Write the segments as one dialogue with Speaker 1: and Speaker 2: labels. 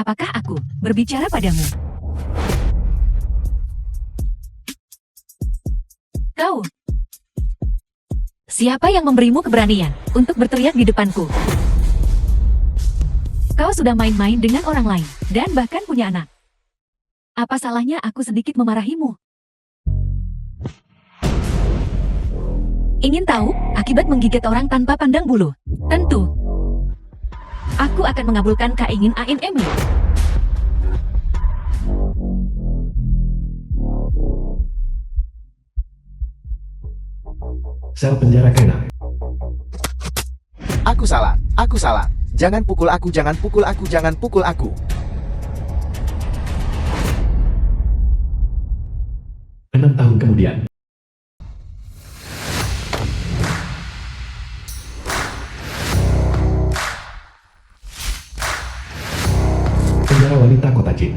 Speaker 1: Apakah aku berbicara padamu? Kau. Siapa yang memberimu keberanian untuk berteriak di depanku? Kau sudah main-main dengan orang lain, dan bahkan punya anak. Apa salahnya aku sedikit memarahimu? Ingin tahu akibat menggigit orang tanpa pandang bulu? Tentu. Aku akan mengabulkan keinginanmu.
Speaker 2: Sel penjara Kena.
Speaker 3: Aku salah, aku salah. Jangan pukul aku, jangan pukul aku, jangan pukul aku.
Speaker 2: 6 tahun kemudian. Penjara wanita kota Jin.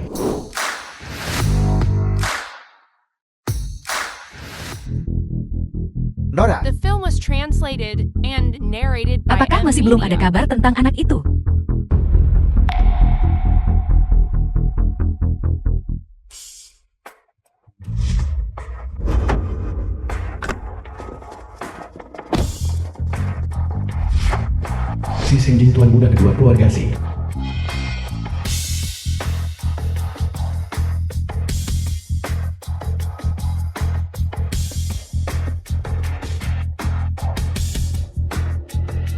Speaker 3: Nora,
Speaker 4: The film was translated and narrated by
Speaker 1: Apakah
Speaker 4: M.
Speaker 1: masih belum ada
Speaker 4: Media.
Speaker 1: kabar tentang anak itu?
Speaker 2: Si Senjin tuan muda kedua keluarga Si.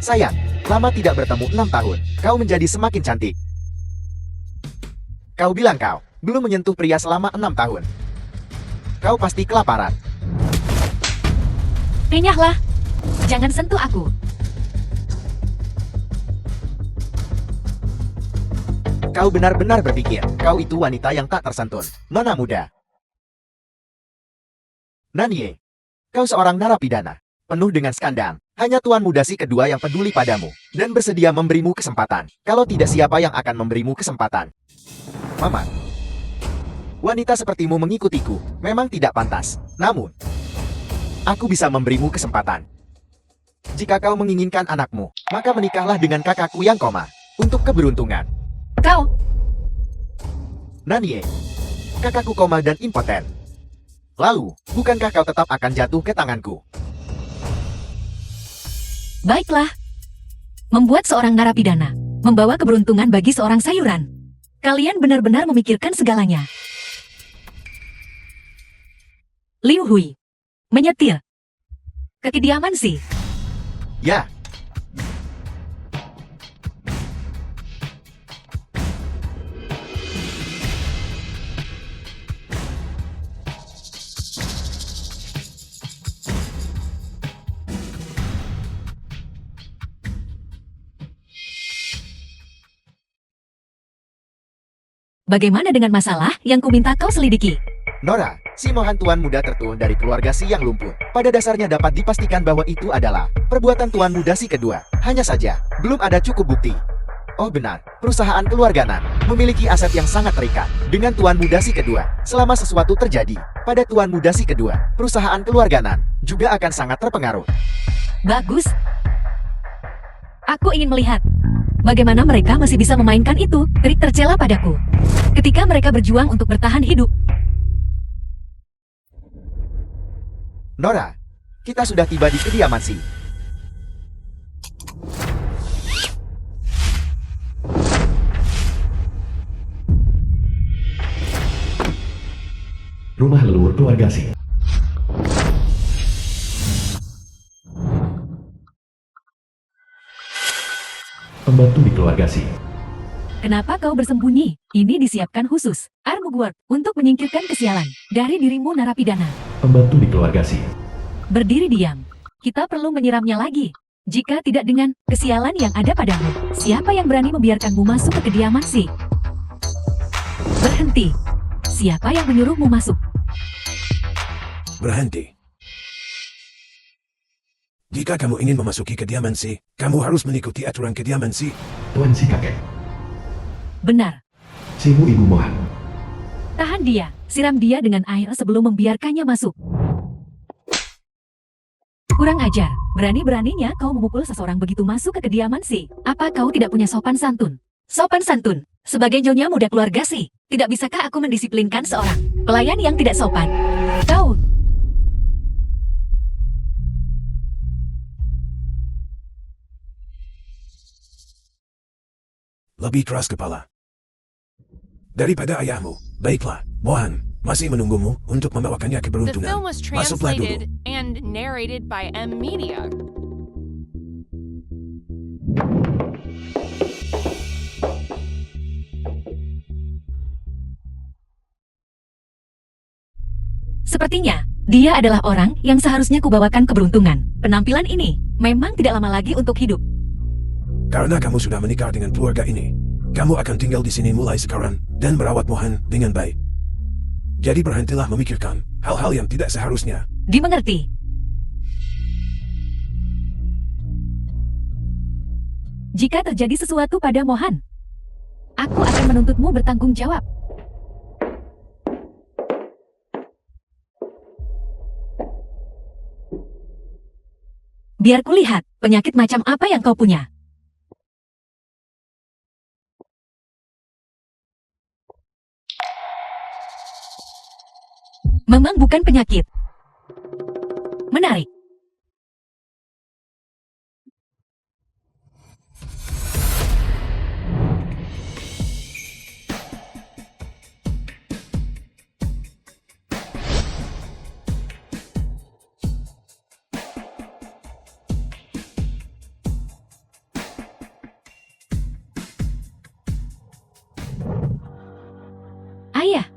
Speaker 3: sayang, lama tidak bertemu 6 tahun. Kau menjadi semakin cantik. Kau bilang kau belum menyentuh pria selama 6 tahun. Kau pasti kelaparan.
Speaker 1: Renyahlah. Jangan sentuh aku.
Speaker 3: Kau benar-benar berpikir, kau itu wanita yang tak tersantun, nona muda. Nanie, kau seorang narapidana, penuh dengan skandal. Hanya tuan muda si kedua yang peduli padamu, dan bersedia memberimu kesempatan. Kalau tidak, siapa yang akan memberimu kesempatan? Mama, wanita sepertimu mengikutiku, memang tidak pantas. Namun, aku bisa memberimu kesempatan. Jika kau menginginkan anakmu, maka menikahlah dengan kakakku yang koma, untuk keberuntungan.
Speaker 1: Kau.
Speaker 3: Nanie, kakakku koma dan impoten. Lalu, bukankah kau tetap akan jatuh ke tanganku?
Speaker 1: Baiklah. Membuat seorang narapidana membawa keberuntungan bagi seorang sayuran. Kalian benar-benar memikirkan segalanya. Liu Hui menyetir ke kediaman Si.
Speaker 3: Ya,
Speaker 1: Bagaimana dengan masalah yang kuminta kau selidiki?
Speaker 3: Nora, si mohan tuan muda tertuun dari keluarga si yang lumpuh. Pada dasarnya dapat dipastikan bahwa itu adalah perbuatan tuan muda si kedua. Hanya saja, belum ada cukup bukti. Oh benar, perusahaan keluarga Nan memiliki aset yang sangat terikat dengan tuan muda si kedua. Selama sesuatu terjadi pada tuan muda si kedua, perusahaan keluarga Nan juga akan sangat terpengaruh.
Speaker 1: Bagus. Aku ingin melihat bagaimana mereka masih bisa memainkan itu trik tercela padaku. Ketika mereka berjuang untuk bertahan hidup.
Speaker 3: Nora, kita sudah tiba di kediaman si.
Speaker 2: Rumah leluhur keluarga Si. Pembantu di keluarga Si.
Speaker 1: Kenapa kau bersembunyi? Ini disiapkan khusus, Armugward, untuk menyingkirkan kesialan dari dirimu narapidana.
Speaker 2: Pembantu di keluarga Si.
Speaker 1: Berdiri diam. Kita perlu menyiramnya lagi. Jika tidak dengan kesialan yang ada padamu, siapa yang berani membiarkanmu masuk ke kediaman Si? Berhenti. Siapa yang menyuruhmu masuk?
Speaker 5: Berhenti. Jika kamu ingin memasuki kediaman Si, kamu harus mengikuti aturan kediaman Si.
Speaker 2: Tuan Si kakek.
Speaker 1: Benar.
Speaker 2: Simu ibu mohan.
Speaker 1: Tahan dia. Siram dia dengan air sebelum membiarkannya masuk. Kurang ajar. Berani-beraninya kau memukul seseorang begitu masuk ke kediaman Si. Apa kau tidak punya sopan santun? Sopan santun. Sebagai nyonya muda keluarga sih, tidak bisakah aku mendisiplinkan seorang pelayan yang tidak sopan? Kau,
Speaker 5: Lebih keras kepala daripada ayahmu. Baiklah, Mohan masih menunggumu untuk membawakannya
Speaker 4: The
Speaker 5: keberuntungan.
Speaker 4: film was
Speaker 5: Masuklah dulu.
Speaker 4: translated and narrated by M Media.
Speaker 1: sepertinya dia adalah orang yang seharusnya kubawakan keberuntungan. Penampilan ini memang tidak lama lagi untuk hidup.
Speaker 5: Karena kamu sudah menikah dengan keluarga ini, kamu akan tinggal di sini mulai sekarang dan merawat Mohan dengan baik. Jadi berhentilah memikirkan hal-hal yang tidak seharusnya.
Speaker 1: Dimengerti. Jika terjadi sesuatu pada Mohan, aku akan menuntutmu bertanggung jawab. Biar kulihat penyakit macam apa yang kau punya. Memang bukan penyakit. Menarik. Ayah,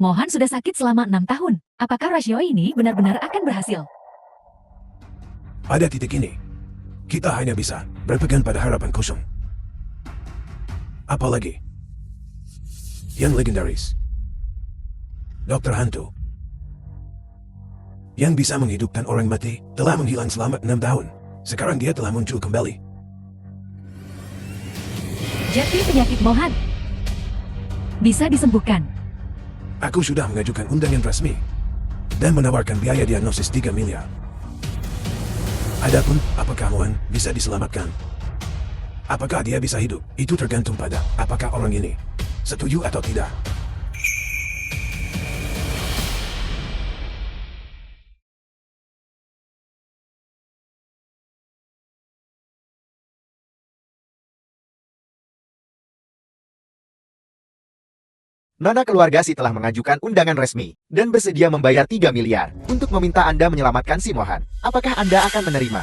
Speaker 1: Mohan sudah sakit selama 6 tahun. Apakah rasio ini benar-benar akan berhasil?
Speaker 5: Pada titik ini, kita hanya bisa berpegang pada harapan kosong. Apalagi yang legendaris, Dokter Hantu, yang bisa menghidupkan orang mati, telah menghilang selama 6 tahun. Sekarang dia telah muncul kembali.
Speaker 1: Jadi penyakit Mohan bisa disembuhkan.
Speaker 5: Aku sudah mengajukan undangan resmi dan menawarkan biaya diagnosis 3 miliar. Adapun apakah Mohan bisa diselamatkan, apakah dia bisa hidup, itu tergantung pada apakah orang ini setuju atau tidak.
Speaker 3: Nona keluarga Si telah mengajukan undangan resmi dan bersedia membayar 3 miliar untuk meminta Anda menyelamatkan si Mohan. Apakah Anda akan menerima?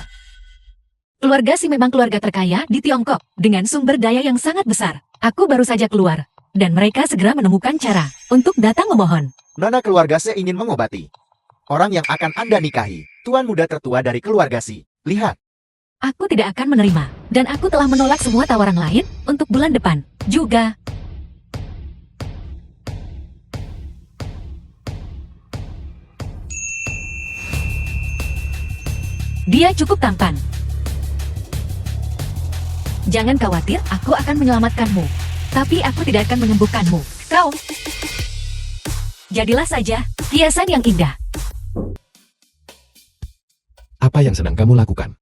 Speaker 1: Keluarga Si memang keluarga terkaya di Tiongkok dengan sumber daya yang sangat besar. Aku baru saja keluar dan mereka segera menemukan cara untuk datang memohon.
Speaker 3: Nona keluarga Si ingin mengobati orang yang akan Anda nikahi, tuan muda tertua dari keluarga Si. Lihat,
Speaker 1: Aku tidak akan menerima dan aku telah menolak semua tawaran lain untuk bulan depan juga. Dia cukup tampan. Jangan khawatir, aku akan menyelamatkanmu. Tapi aku tidak akan menyembuhkanmu. Kau, jadilah saja hiasan yang indah.
Speaker 2: Apa yang sedang kamu lakukan?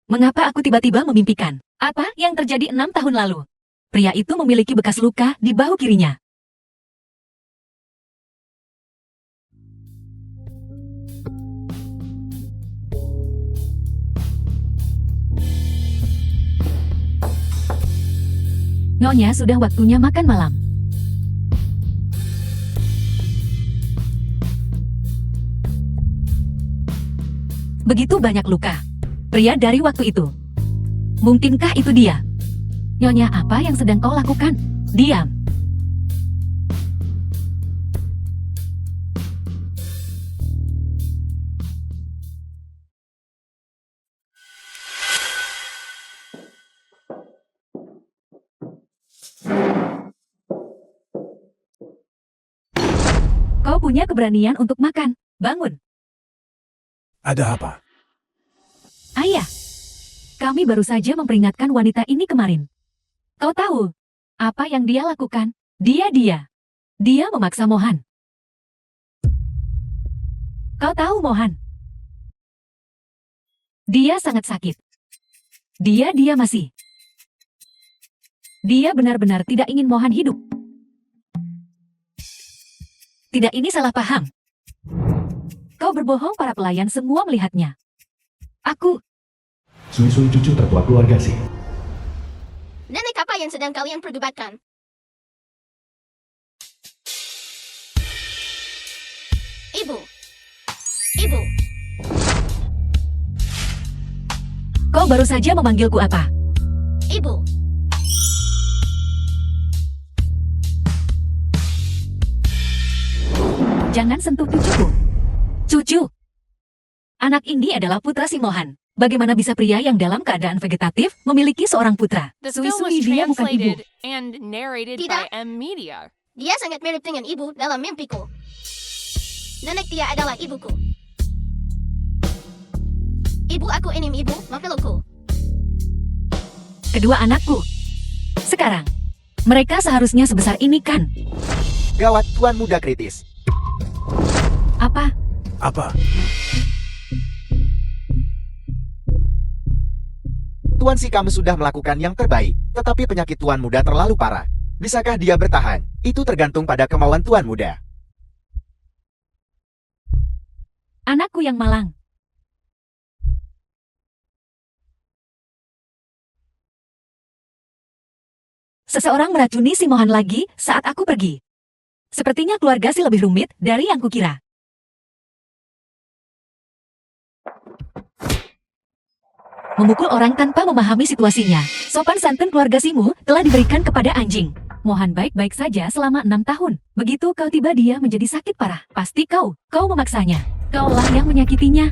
Speaker 1: Mengapa aku tiba-tiba memimpikan apa yang terjadi 6 tahun lalu? Pria itu memiliki bekas luka di bahu kirinya. Nyonya, sudah waktunya makan malam. Begitu banyak luka. Pria dari waktu itu. Mungkinkah itu dia? Nyonya, apa yang sedang kau lakukan? Diam. Kau punya keberanian untuk makan. Bangun.
Speaker 5: Ada apa?
Speaker 1: Ayah, kami baru saja memperingatkan wanita ini kemarin. Kau tahu, Apa yang dia lakukan? Dia memaksa Mohan. Kau tahu Mohan? Dia sangat sakit. Dia masih. Dia benar-benar tidak ingin Mohan hidup. Tidak, ini salah paham. Kau berbohong, para pelayan semua melihatnya. Aku,
Speaker 2: Sui-sui cucu tertua keluarga sih.
Speaker 6: Nenek apa yang sedang kalian perdebatkan? Ibu. Ibu.
Speaker 1: kau baru saja memanggilku apa?
Speaker 6: Ibu.
Speaker 1: Jangan sentuh cucuku. Cucu. Anak ini adalah putra si Mohan. Bagaimana bisa pria yang dalam keadaan vegetatif memiliki seorang putra?
Speaker 4: The film was
Speaker 1: Sui-sui dia bukan ibu.
Speaker 4: translated and narrated
Speaker 6: Tidak.
Speaker 4: by M Media.
Speaker 6: Dia sangat mirip dengan ibu dalam mimpiku. Nenek dia adalah ibuku. Ibu aku ini ibu, memelukku.
Speaker 1: Kedua anakku. Sekarang, mereka seharusnya sebesar ini kan?
Speaker 3: Gawat, Tuan Muda kritis.
Speaker 1: Apa?
Speaker 5: Apa?
Speaker 3: Tuan si kamu sudah melakukan yang terbaik, tetapi penyakit Tuan Muda terlalu parah. Bisakah dia bertahan? Itu tergantung pada kemauan Tuan Muda.
Speaker 1: Anakku yang malang. Seseorang meracuni si Mohan lagi saat aku pergi. Sepertinya keluarga si lebih rumit dari yang kukira. Memukul orang tanpa memahami situasinya. Sopan santun keluarga Simu telah diberikan kepada anjing. Mohan baik-baik saja selama 6 tahun. Begitu kau tiba dia menjadi sakit parah. Pasti kau memaksanya. Kaulah yang menyakitinya.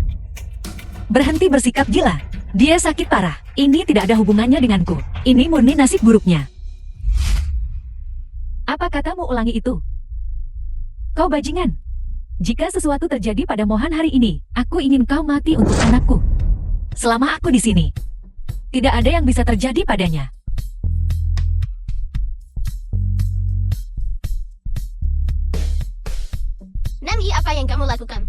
Speaker 1: Berhenti bersikap gila. Dia sakit parah. Ini tidak ada hubungannya denganku. Ini murni nasib buruknya. Apa katamu ulangi itu? Kau bajingan. Jika sesuatu terjadi pada Mohan hari ini, aku ingin kau mati untuk anakku. Selama aku di sini, tidak ada yang bisa terjadi padanya.
Speaker 6: Nanti apa yang kamu lakukan?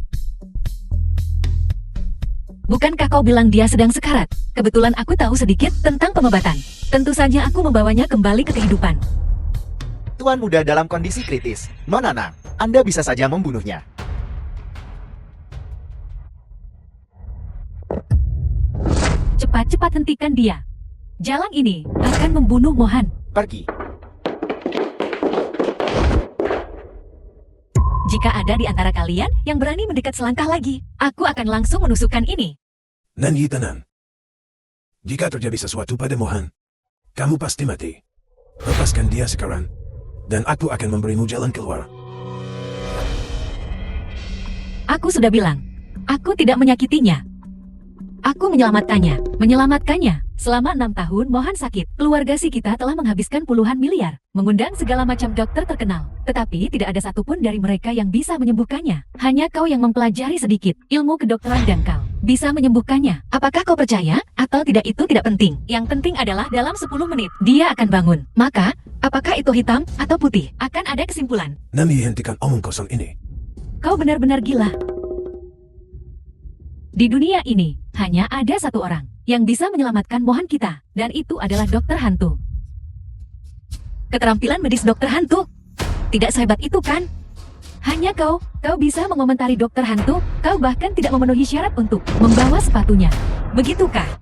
Speaker 1: Bukankah kau bilang dia sedang sekarat? Kebetulan aku tahu sedikit tentang pengobatan. Tentu saja aku membawanya kembali ke kehidupan.
Speaker 3: Tuan Muda dalam kondisi kritis. Nona, Anda bisa saja membunuhnya.
Speaker 1: Cepat-cepat hentikan dia. Jalan ini akan membunuh Mohan.
Speaker 3: Pergi.
Speaker 1: Jika ada di antara kalian yang berani mendekat selangkah lagi, aku akan langsung menusukkan ini.
Speaker 5: Nanyi tenang. Jika terjadi sesuatu pada Mohan, kamu pasti mati. Lepaskan dia sekarang, dan aku akan memberimu jalan keluar.
Speaker 1: Aku sudah bilang, aku tidak menyakitinya. Aku menyelamatkannya. Selama 6 tahun Mohan sakit. Keluarga si kita telah menghabiskan puluhan miliar, mengundang segala macam dokter terkenal. Tetapi tidak ada satupun dari mereka yang bisa menyembuhkannya. Hanya kau yang mempelajari sedikit ilmu kedokteran dan kau bisa menyembuhkannya. Apakah kau percaya atau tidak itu tidak penting. Yang penting adalah dalam 10 menit dia akan bangun. Maka, apakah itu hitam atau putih? Akan ada kesimpulan.
Speaker 5: Nami, hentikan omong kosong ini.
Speaker 1: Kau benar-benar gila. Di dunia ini, hanya ada satu orang yang bisa menyelamatkan Mohan kita, dan itu adalah dokter hantu. Keterampilan medis dokter hantu? Tidak sehebat itu kan? Hanya kau bisa mengomentari dokter hantu, kau bahkan tidak memenuhi syarat untuk membawa sepatunya. Begitukah?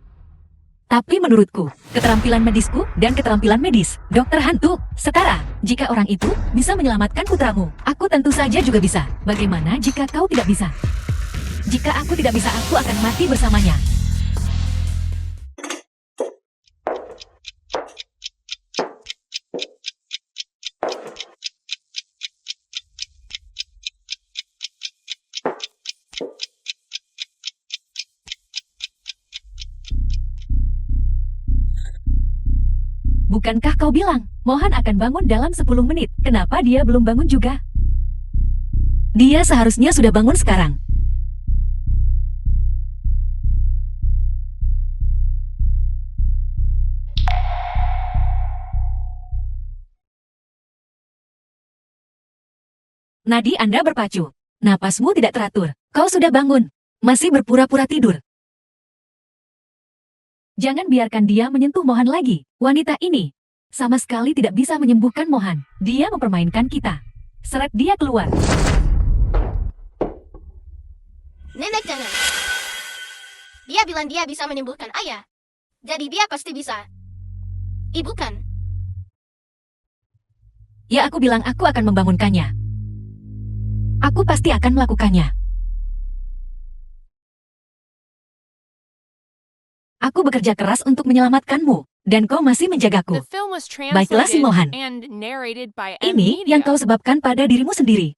Speaker 1: Tapi menurutku, keterampilan medisku dan keterampilan medis dokter hantu setara. Jika orang itu bisa menyelamatkan putramu, aku tentu saja juga bisa. Bagaimana jika kau tidak bisa? Jika aku tidak bisa, aku akan mati bersamanya. Bukankah kau bilang, Mohan akan bangun dalam 10 menit? Kenapa dia belum bangun juga? Dia seharusnya sudah bangun sekarang. Nadi Anda berpacu. Napasmu tidak teratur. Kau sudah bangun. Masih berpura-pura tidur. Jangan biarkan dia menyentuh Mohan lagi. Wanita ini sama sekali tidak bisa menyembuhkan Mohan. Dia mempermainkan kita. Seret dia keluar.
Speaker 6: Nenek jangan. Dia bilang dia bisa menyembuhkan ayah. Jadi dia pasti bisa. Ibu kan?
Speaker 1: Ya aku bilang aku akan membangunkannya. Aku pasti akan melakukannya. Aku bekerja keras untuk menyelamatkanmu, dan kau masih menjagaku.
Speaker 4: The film was
Speaker 1: Baiklah si
Speaker 4: translated
Speaker 1: Mohan.
Speaker 4: and narrated by M
Speaker 1: Ini
Speaker 4: Media.
Speaker 1: yang kau sebabkan pada dirimu sendiri.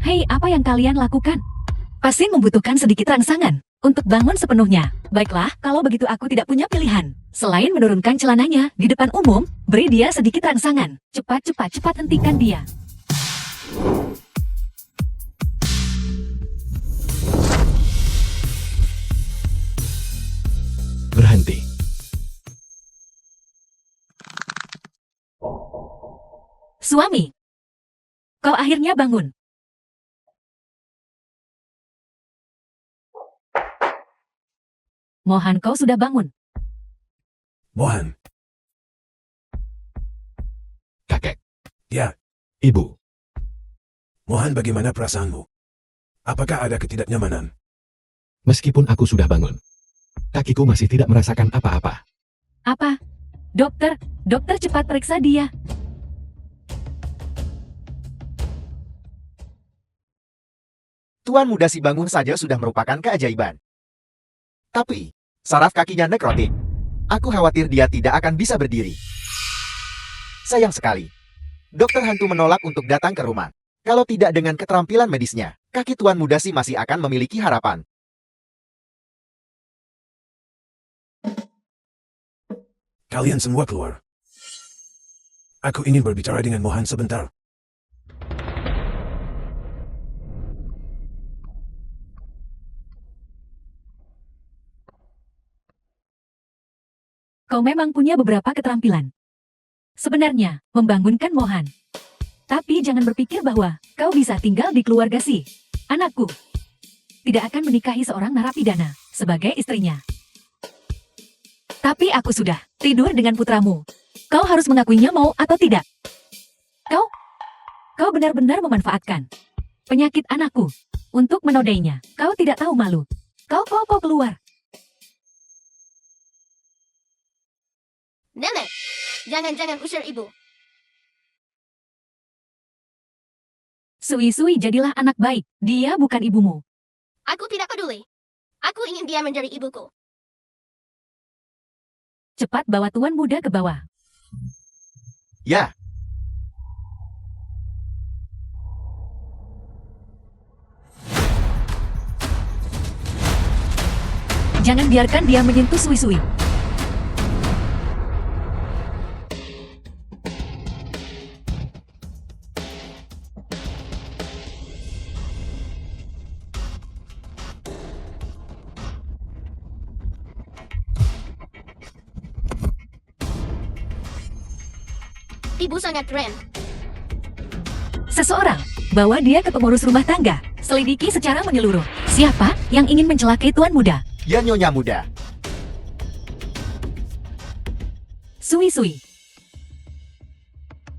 Speaker 1: Hei, apa yang kalian lakukan? Pasti membutuhkan sedikit rangsangan untuk bangun sepenuhnya. Baiklah, kalau begitu aku tidak punya pilihan. Selain menurunkan celananya di depan umum, beri dia sedikit rangsangan. Cepat, cepat, cepat hentikan dia.
Speaker 2: Berhenti.
Speaker 1: Suami, kau akhirnya bangun. Mohan, kau sudah bangun.
Speaker 5: Mohan,
Speaker 2: Kakek.
Speaker 5: ya,
Speaker 2: Ibu.
Speaker 5: Mohan bagaimana perasaanmu? Apakah ada ketidaknyamanan?
Speaker 2: Meskipun aku sudah bangun, kakiku masih tidak merasakan apa-apa.
Speaker 1: Apa? Dokter, dokter cepat periksa dia.
Speaker 3: Tuan muda si bangun saja sudah merupakan keajaiban. Tapi, saraf kakinya nekrotik. Aku khawatir dia tidak akan bisa berdiri. Sayang sekali. Dokter hantu menolak untuk datang ke rumah. Kalau tidak dengan keterampilan medisnya, kaki tuan muda si masih akan memiliki harapan.
Speaker 5: Kalian semua keluar. Aku ingin berbicara dengan Mohan sebentar.
Speaker 1: Kau memang punya beberapa keterampilan. Sebenarnya, membangunkan Mohan. Tapi jangan berpikir bahwa kau bisa tinggal di keluarga si anakku. Tidak akan menikahi seorang narapidana sebagai istrinya. Tapi aku sudah tidur dengan putramu. Kau harus mengakuinya mau atau tidak. Kau benar-benar memanfaatkan penyakit anakku untuk menodainya. Kau tidak tahu malu. Kau keluar.
Speaker 6: Nenek, jangan usir ibu.
Speaker 1: Sui-sui jadilah anak baik. Dia bukan ibumu.
Speaker 6: Aku tidak peduli. Aku ingin dia menjadi ibuku.
Speaker 1: Cepat bawa tuan muda ke bawah.
Speaker 3: Ya,
Speaker 1: Jangan biarkan dia menyentuh Sui-sui.
Speaker 6: Ibu sangat keren.
Speaker 1: Seseorang, bawa dia ke pengurus rumah tangga. Selidiki secara menyeluruh. Siapa yang ingin mencelakai tuan muda?
Speaker 3: ya nyonya muda.
Speaker 1: Sui-sui.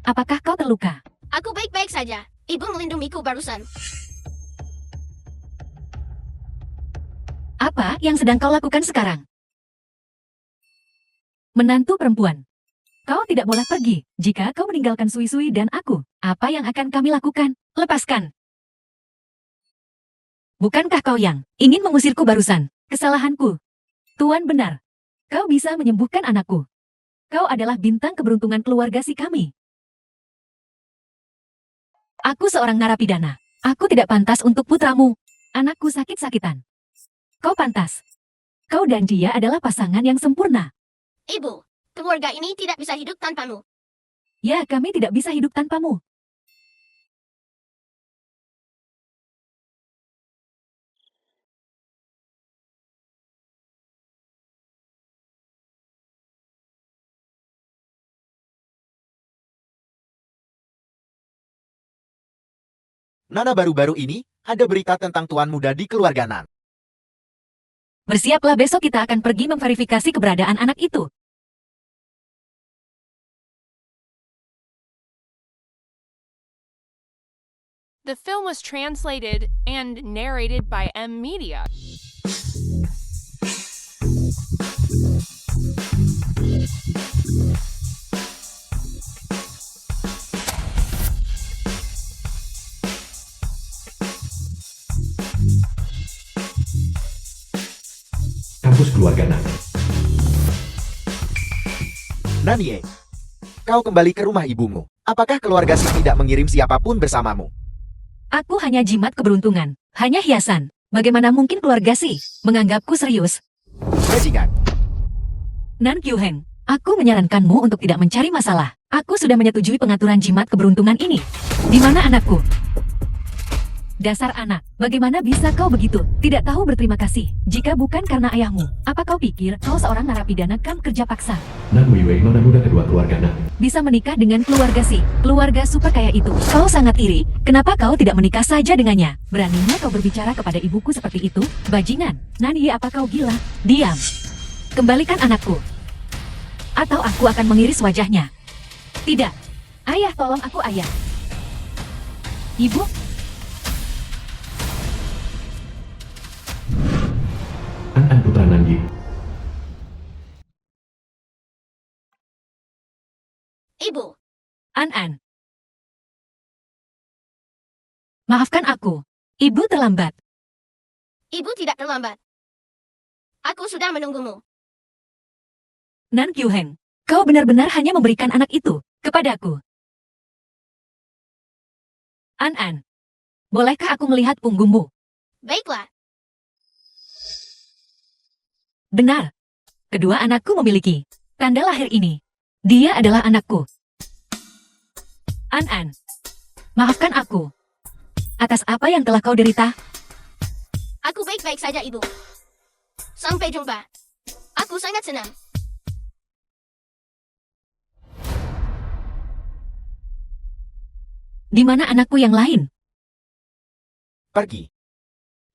Speaker 1: Apakah kau terluka?
Speaker 6: Aku baik-baik saja. Ibu melindungiku barusan.
Speaker 1: Apa yang sedang kau lakukan sekarang? Menantu perempuan. Kau tidak boleh pergi. Jika kau meninggalkan Sui-sui dan aku, apa yang akan kami lakukan? Lepaskan. Bukankah kau yang ingin mengusirku barusan? Kesalahanku. Tuan benar. Kau bisa menyembuhkan anakku. Kau adalah bintang keberuntungan keluarga si kami. Aku seorang narapidana. Aku tidak pantas untuk putramu. Anakku sakit-sakitan. Kau pantas. Kau dan dia adalah pasangan yang sempurna.
Speaker 6: Ibu, keluarga ini tidak bisa hidup tanpamu.
Speaker 1: Ya, kami tidak bisa hidup tanpamu.
Speaker 3: Nana, baru-baru ini, ada berita tentang tuan muda di keluarga Nan.
Speaker 1: Bersiaplah, besok kita akan pergi memverifikasi keberadaan anak itu.
Speaker 4: The film was translated and narrated by M Media.
Speaker 2: Kampus keluarga Nan.
Speaker 3: Nanie, kau kembali ke rumah ibumu. Apakah keluarga Si tidak mengirim siapapun bersamamu?
Speaker 1: Aku hanya jimat keberuntungan, hanya hiasan. Bagaimana mungkin keluarga Si menganggapku serius?
Speaker 3: Bajingan,
Speaker 1: Nan Kyuheng, aku menyarankanmu untuk tidak mencari masalah. Aku sudah menyetujui pengaturan jimat keberuntungan ini. Di mana anakku? Dasar anak, bagaimana bisa kau begitu? Tidak tahu berterima kasih. Jika bukan karena ayahmu, apa kau pikir kau seorang narapidana kamp kerja paksa?
Speaker 2: Nan Weiwei, nona muda kedua keluarga Nan.
Speaker 1: Bisa menikah dengan keluarga Si, keluarga super kaya itu. Kau sangat iri. Kenapa kau tidak menikah saja dengannya? Beraninya kau berbicara kepada ibuku seperti itu? Bajingan, Nani, apa kau gila? Diam. Kembalikan anakku. Atau aku akan mengiris wajahnya. Tidak. Ayah, tolong aku, ayah. Ibu?
Speaker 2: An putra Nangi.
Speaker 6: Ibu,
Speaker 1: An. Maafkan aku. Ibu terlambat.
Speaker 6: ibu tidak terlambat. Aku sudah menunggumu.
Speaker 1: Nan Kyuheng, kau benar-benar hanya memberikan anak itu kepadaku. An, bolehkah aku melihat punggungmu?
Speaker 6: Baiklah,
Speaker 1: Benar. Kedua anakku memiliki tanda lahir ini. Dia adalah anakku. An, maafkan aku. Atas apa yang telah kau derita?
Speaker 6: aku baik-baik saja, ibu. Sampai jumpa. Aku sangat senang.
Speaker 1: Di mana anakku yang lain?
Speaker 3: pergi.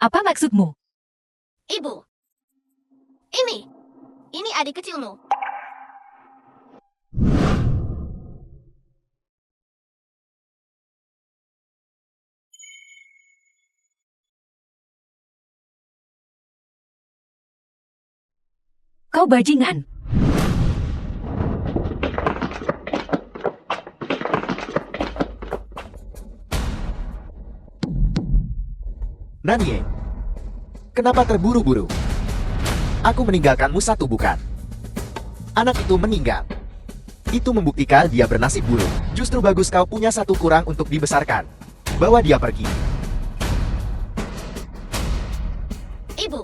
Speaker 1: Apa maksudmu?
Speaker 6: Ibu, ini adik kecilmu.
Speaker 1: Kau bajingan.
Speaker 3: Nanie, kenapa terburu-buru? Aku meninggalkanmu satu bukan. Anak itu meninggal. Itu membuktikan dia bernasib buruk. Justru bagus kau punya satu kurang untuk dibesarkan. Bawa dia pergi.
Speaker 6: Ibu,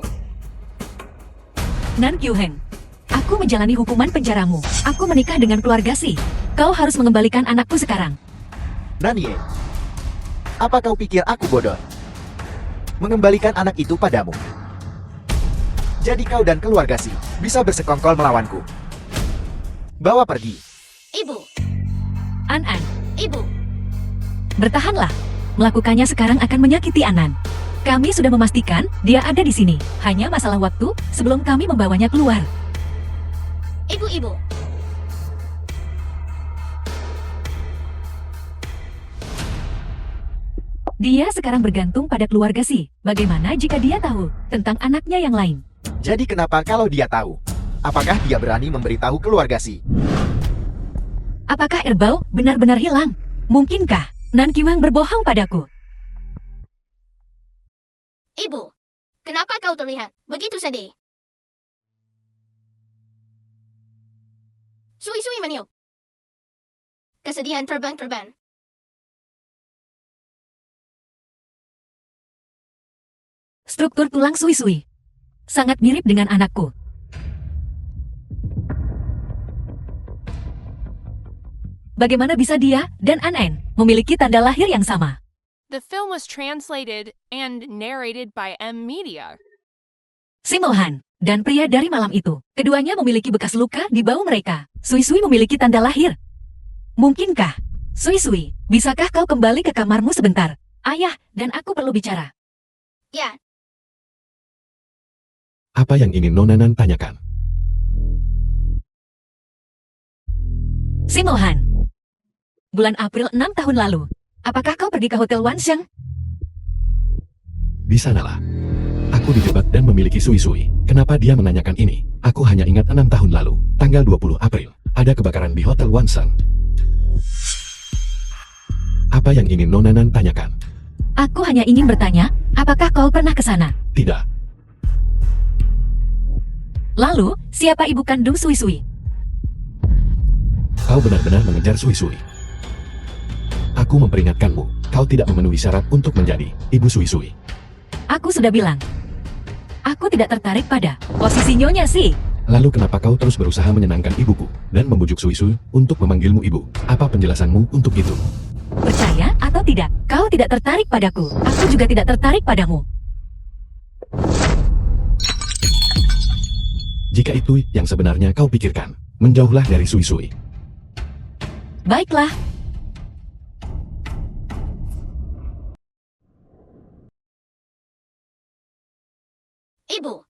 Speaker 1: Nan Kyuheng, aku menjalani hukuman penjaramu. Aku menikah dengan keluarga Si. Kau harus mengembalikan anakku sekarang.
Speaker 3: Nanie, apa kau pikir aku bodoh? Mengembalikan anak itu padamu. Jadi kau dan keluarga Si bisa bersekongkol melawanku. Bawa pergi.
Speaker 6: ibu,
Speaker 1: An,
Speaker 6: ibu.
Speaker 1: bertahanlah. Melakukannya sekarang akan menyakiti Anan. Kami sudah memastikan dia ada di sini. Hanya masalah waktu sebelum kami membawanya keluar.
Speaker 6: Ibu.
Speaker 1: Dia sekarang bergantung pada keluarga Si. Bagaimana jika dia tahu tentang anaknya yang lain?
Speaker 3: Jadi kenapa kalau dia tahu? Apakah dia berani memberitahu keluarga Si?
Speaker 1: Apakah Erbau benar-benar hilang? Mungkinkah Nan Kyuheng berbohong padaku?
Speaker 6: Ibu, kenapa kau terlihat begitu sedih? Sui-sui meniup. Kesedihan terbang-terbang.
Speaker 1: Struktur tulang sui-sui. Sangat mirip dengan anakku. Bagaimana bisa dia dan An memiliki tanda lahir yang sama?
Speaker 4: The film was translated and narrated by M Media.
Speaker 1: Simulhan dan pria dari malam itu. Keduanya memiliki bekas luka di bau mereka. Sui-sui memiliki tanda lahir. Mungkinkah? Sui-sui, bisakah kau kembali ke kamarmu sebentar? Ayah, dan aku perlu bicara.
Speaker 6: Ya,
Speaker 2: Apa yang ingin Nona Nan tanyakan?
Speaker 1: Si Mohan. Bulan April 6 tahun lalu. Apakah kau pergi ke Hotel Wansheng?
Speaker 2: Di sanalah. Aku dijebak dan memiliki Sui-Sui. Kenapa dia menanyakan ini? Aku hanya ingat 6 tahun lalu, tanggal 20 April, ada kebakaran di Hotel Wansheng. Apa yang ingin Nona Nan tanyakan?
Speaker 1: Aku hanya ingin bertanya, apakah kau pernah ke sana?
Speaker 2: Tidak.
Speaker 1: Lalu, siapa ibu kandung Sui-Sui?
Speaker 2: Kau benar-benar mengejar Sui-Sui. Aku memperingatkanmu, kau tidak memenuhi syarat untuk menjadi ibu Sui-Sui.
Speaker 1: Aku sudah bilang. Aku tidak tertarik pada posisi Nyonya sih.
Speaker 2: Lalu kenapa kau terus berusaha menyenangkan ibuku dan membujuk Sui-Sui untuk memanggilmu ibu? Apa penjelasanmu untuk itu?
Speaker 1: Percaya atau tidak, kau tidak tertarik padaku. Aku juga tidak tertarik padamu.
Speaker 2: Jika itu yang sebenarnya kau pikirkan, menjauhlah dari Sui-Sui.
Speaker 1: Baiklah.
Speaker 6: Ibu.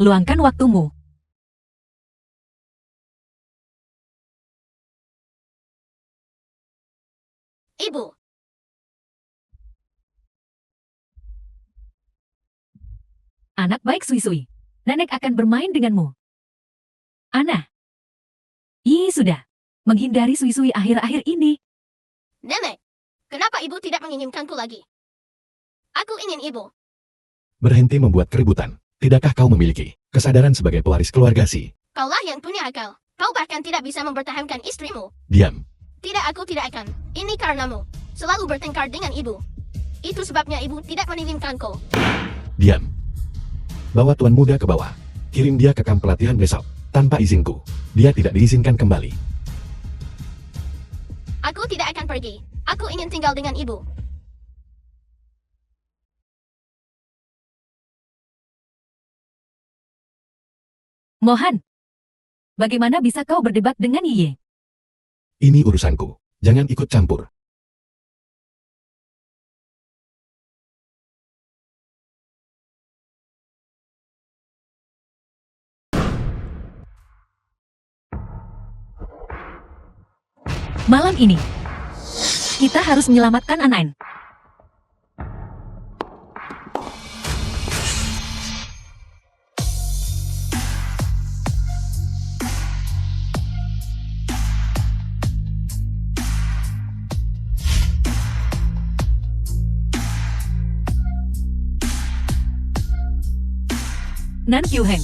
Speaker 1: Luangkan waktumu.
Speaker 6: Ibu.
Speaker 1: Anak baik Sui-Sui. Nenek akan bermain denganmu. Ana. Sudah. Menghindari Sui-Sui akhir-akhir ini.
Speaker 6: Nenek. Kenapa ibu tidak menginginkanku lagi? Aku ingin ibu.
Speaker 2: Berhenti membuat keributan. Tidakkah kau memiliki kesadaran sebagai pewaris keluarga Si?
Speaker 6: Kaulah yang punya akal. Kau bahkan tidak bisa mempertahankan istrimu.
Speaker 2: Diam.
Speaker 6: Tidak, aku tidak akan. Ini karenamu. Selalu bertengkar dengan ibu. Itu sebabnya ibu tidak menginginkanku.
Speaker 2: Diam. Bawa tuan muda ke bawah. Kirim dia ke kamp pelatihan besok. Tanpa izinku. Dia tidak diizinkan kembali.
Speaker 6: Aku tidak akan pergi. Aku ingin tinggal dengan ibu.
Speaker 1: Mohan. Bagaimana bisa kau berdebat dengan Iye?
Speaker 2: Ini urusanku. Jangan ikut campur.
Speaker 1: Malam ini, kita harus menyelamatkan Anain. Nan Kyuheng.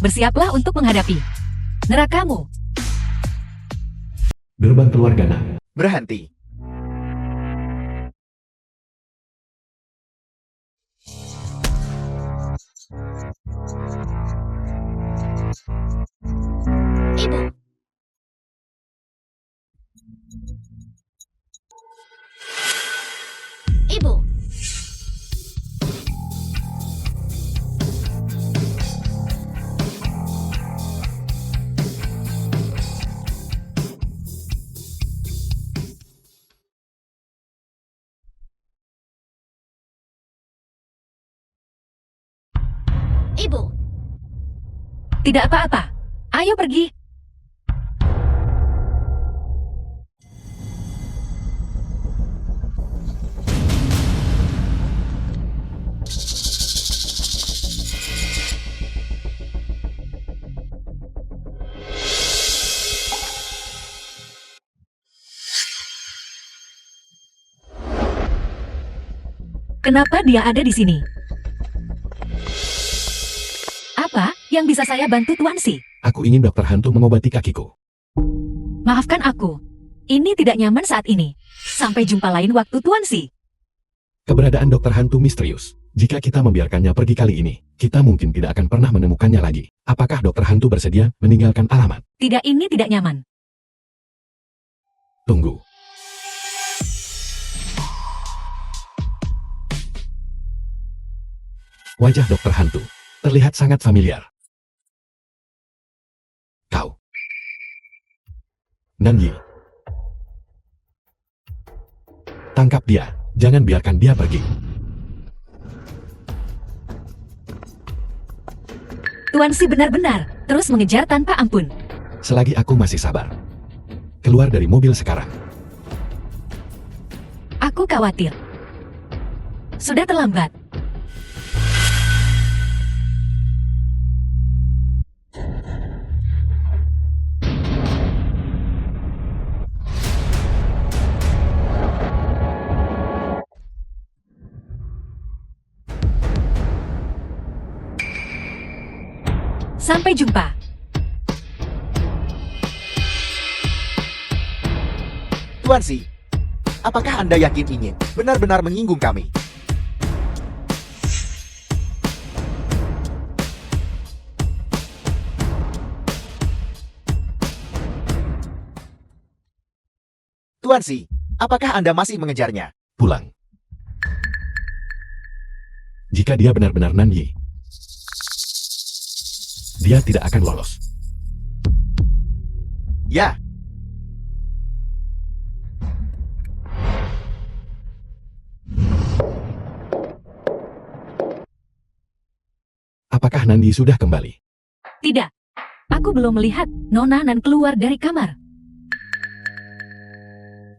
Speaker 1: Bersiaplah untuk menghadapi nerakamu.
Speaker 2: Gerbang keluarga Nan.
Speaker 3: Berhenti.
Speaker 6: Ibu. Ibu. Ibu.
Speaker 1: Tidak apa-apa. Ayo pergi. Kenapa dia ada di sini? Apa yang bisa saya bantu Tuan Si?
Speaker 2: Aku ingin dokter hantu mengobati kakiku.
Speaker 1: Maafkan aku. Ini tidak nyaman saat ini. Sampai jumpa lain waktu Tuan Si.
Speaker 2: Keberadaan dokter hantu misterius. Jika kita membiarkannya pergi kali ini, kita mungkin tidak akan pernah menemukannya lagi. Apakah dokter hantu bersedia meninggalkan alamat?
Speaker 1: Tidak, ini tidak nyaman.
Speaker 2: Tunggu. Wajah dokter hantu terlihat sangat familiar. Kau. Nanyi. Tangkap dia, jangan biarkan dia pergi.
Speaker 1: Tuan Si benar-benar terus mengejar tanpa ampun.
Speaker 2: Selagi aku masih sabar. Keluar dari mobil sekarang.
Speaker 1: Aku khawatir. Sudah terlambat. Sampai jumpa.
Speaker 3: Tuan Si, apakah Anda yakin ingin benar-benar menyinggung kami? Tuan Si, apakah Anda masih mengejarnya?
Speaker 2: Pulang. Jika dia benar-benar Nanyi, dia tidak akan lolos.
Speaker 3: Ya,
Speaker 2: apakah Nandi sudah kembali?
Speaker 1: Tidak. Aku belum melihat Nona Nan keluar dari kamar.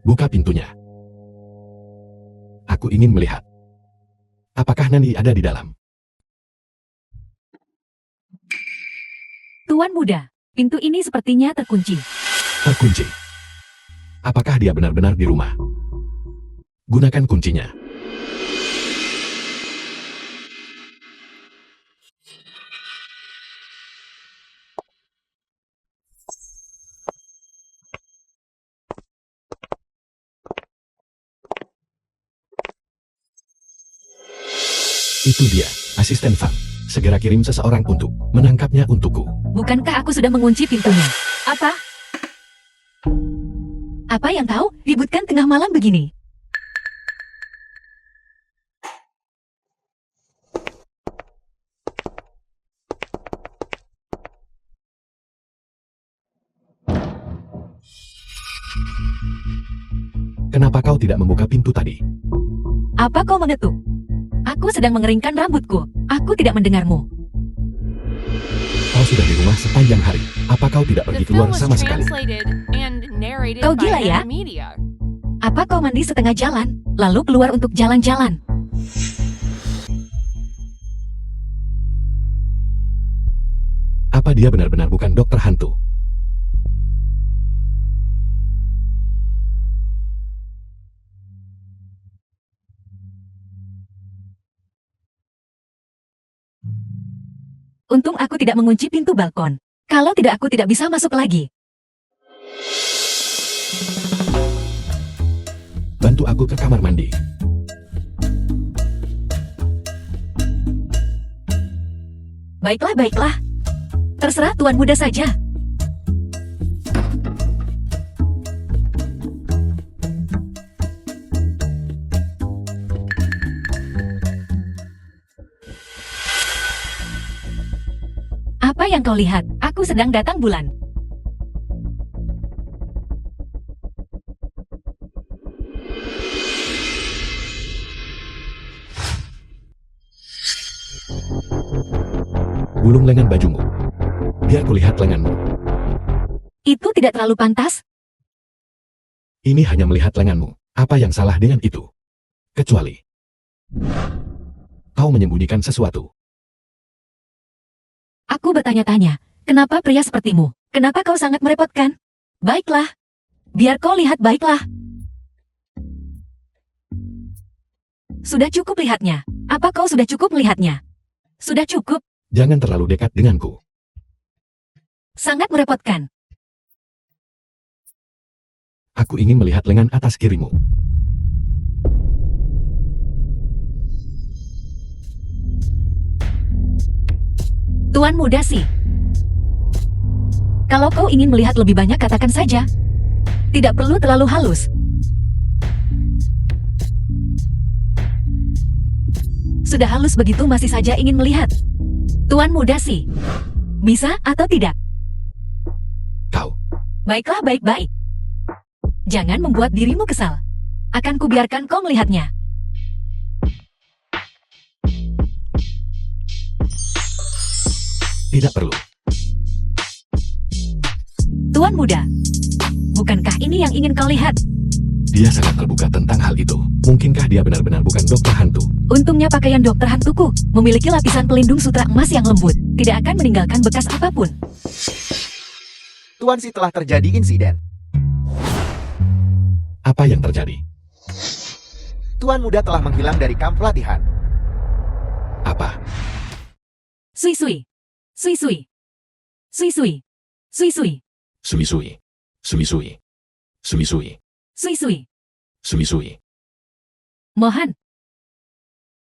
Speaker 2: Buka pintunya. Aku ingin melihat. Apakah Nandi ada di dalam?
Speaker 1: Tuan muda, pintu ini sepertinya terkunci.
Speaker 2: Terkunci. Apakah dia benar-benar di rumah? Gunakan kuncinya. Itu dia, asisten Fang. Segera kirim seseorang untuk menangkapnya untukku.
Speaker 1: Bukankah aku sudah mengunci pintunya? Apa? Apa yang kau ributkan tengah malam begini?
Speaker 2: Kenapa kau tidak membuka pintu tadi?
Speaker 1: Apa kau mengetuk? Aku sedang mengeringkan rambutku. Aku tidak mendengarmu.
Speaker 2: Kau sudah di rumah sepanjang hari. Apa kau tidak
Speaker 4: The
Speaker 2: pergi
Speaker 4: film
Speaker 2: keluar
Speaker 4: was
Speaker 2: sama sekali?
Speaker 4: translated and narrated
Speaker 1: Kau
Speaker 4: by
Speaker 1: gila ya?
Speaker 4: M Media.
Speaker 1: Apa kau mandi setengah jalan, lalu keluar untuk jalan-jalan?
Speaker 2: Apa dia benar-benar bukan dokter hantu?
Speaker 1: Untung aku tidak mengunci pintu balkon. Kalau tidak, aku tidak bisa masuk lagi.
Speaker 2: Bantu aku ke kamar mandi.
Speaker 1: Baiklah, baiklah. Terserah tuan muda saja. Apa yang kau lihat? Aku sedang datang bulan.
Speaker 2: Gulung lengan bajumu. Biar kulihat lenganmu.
Speaker 1: Itu tidak terlalu pantas?
Speaker 2: Ini hanya melihat lenganmu. Apa yang salah dengan itu? Kecuali kau menyembunyikan sesuatu.
Speaker 1: Aku bertanya-tanya, kenapa pria sepertimu? Kenapa kau sangat merepotkan? Baiklah. Biar kau lihat, baiklah. Sudah cukup lihatnya. Apa kau sudah cukup melihatnya? Sudah cukup.
Speaker 2: Jangan terlalu dekat denganku.
Speaker 1: Sangat merepotkan.
Speaker 2: Aku ingin melihat lengan atas kirimu.
Speaker 1: Tuan muda sih. Kalau kau ingin melihat lebih banyak, katakan saja. Tidak perlu terlalu halus. Sudah halus begitu masih saja ingin melihat. Tuan muda sih. Bisa atau tidak?
Speaker 2: Kau.
Speaker 1: Baiklah, baik-baik. Jangan membuat dirimu kesal. Akan kubiarkan kau melihatnya.
Speaker 2: Tidak perlu.
Speaker 1: Tuan muda, bukankah ini yang ingin kau lihat?
Speaker 2: Dia sangat terbuka tentang hal itu. Mungkinkah dia benar-benar bukan dokter hantu?
Speaker 1: Untungnya pakaian dokter hantuku memiliki lapisan pelindung sutra emas yang lembut. Tidak akan meninggalkan bekas apapun.
Speaker 3: Tuan Si, telah terjadi insiden.
Speaker 2: Apa yang terjadi?
Speaker 3: Tuan muda telah menghilang dari kamp pelatihan.
Speaker 2: Apa?
Speaker 1: Sui-sui. Sui-sui. Sui-sui. Sui-sui.
Speaker 2: Sui-sui. Sui-sui. Sui-sui.
Speaker 1: Sui-sui.
Speaker 2: Sui-sui.
Speaker 1: Mohan.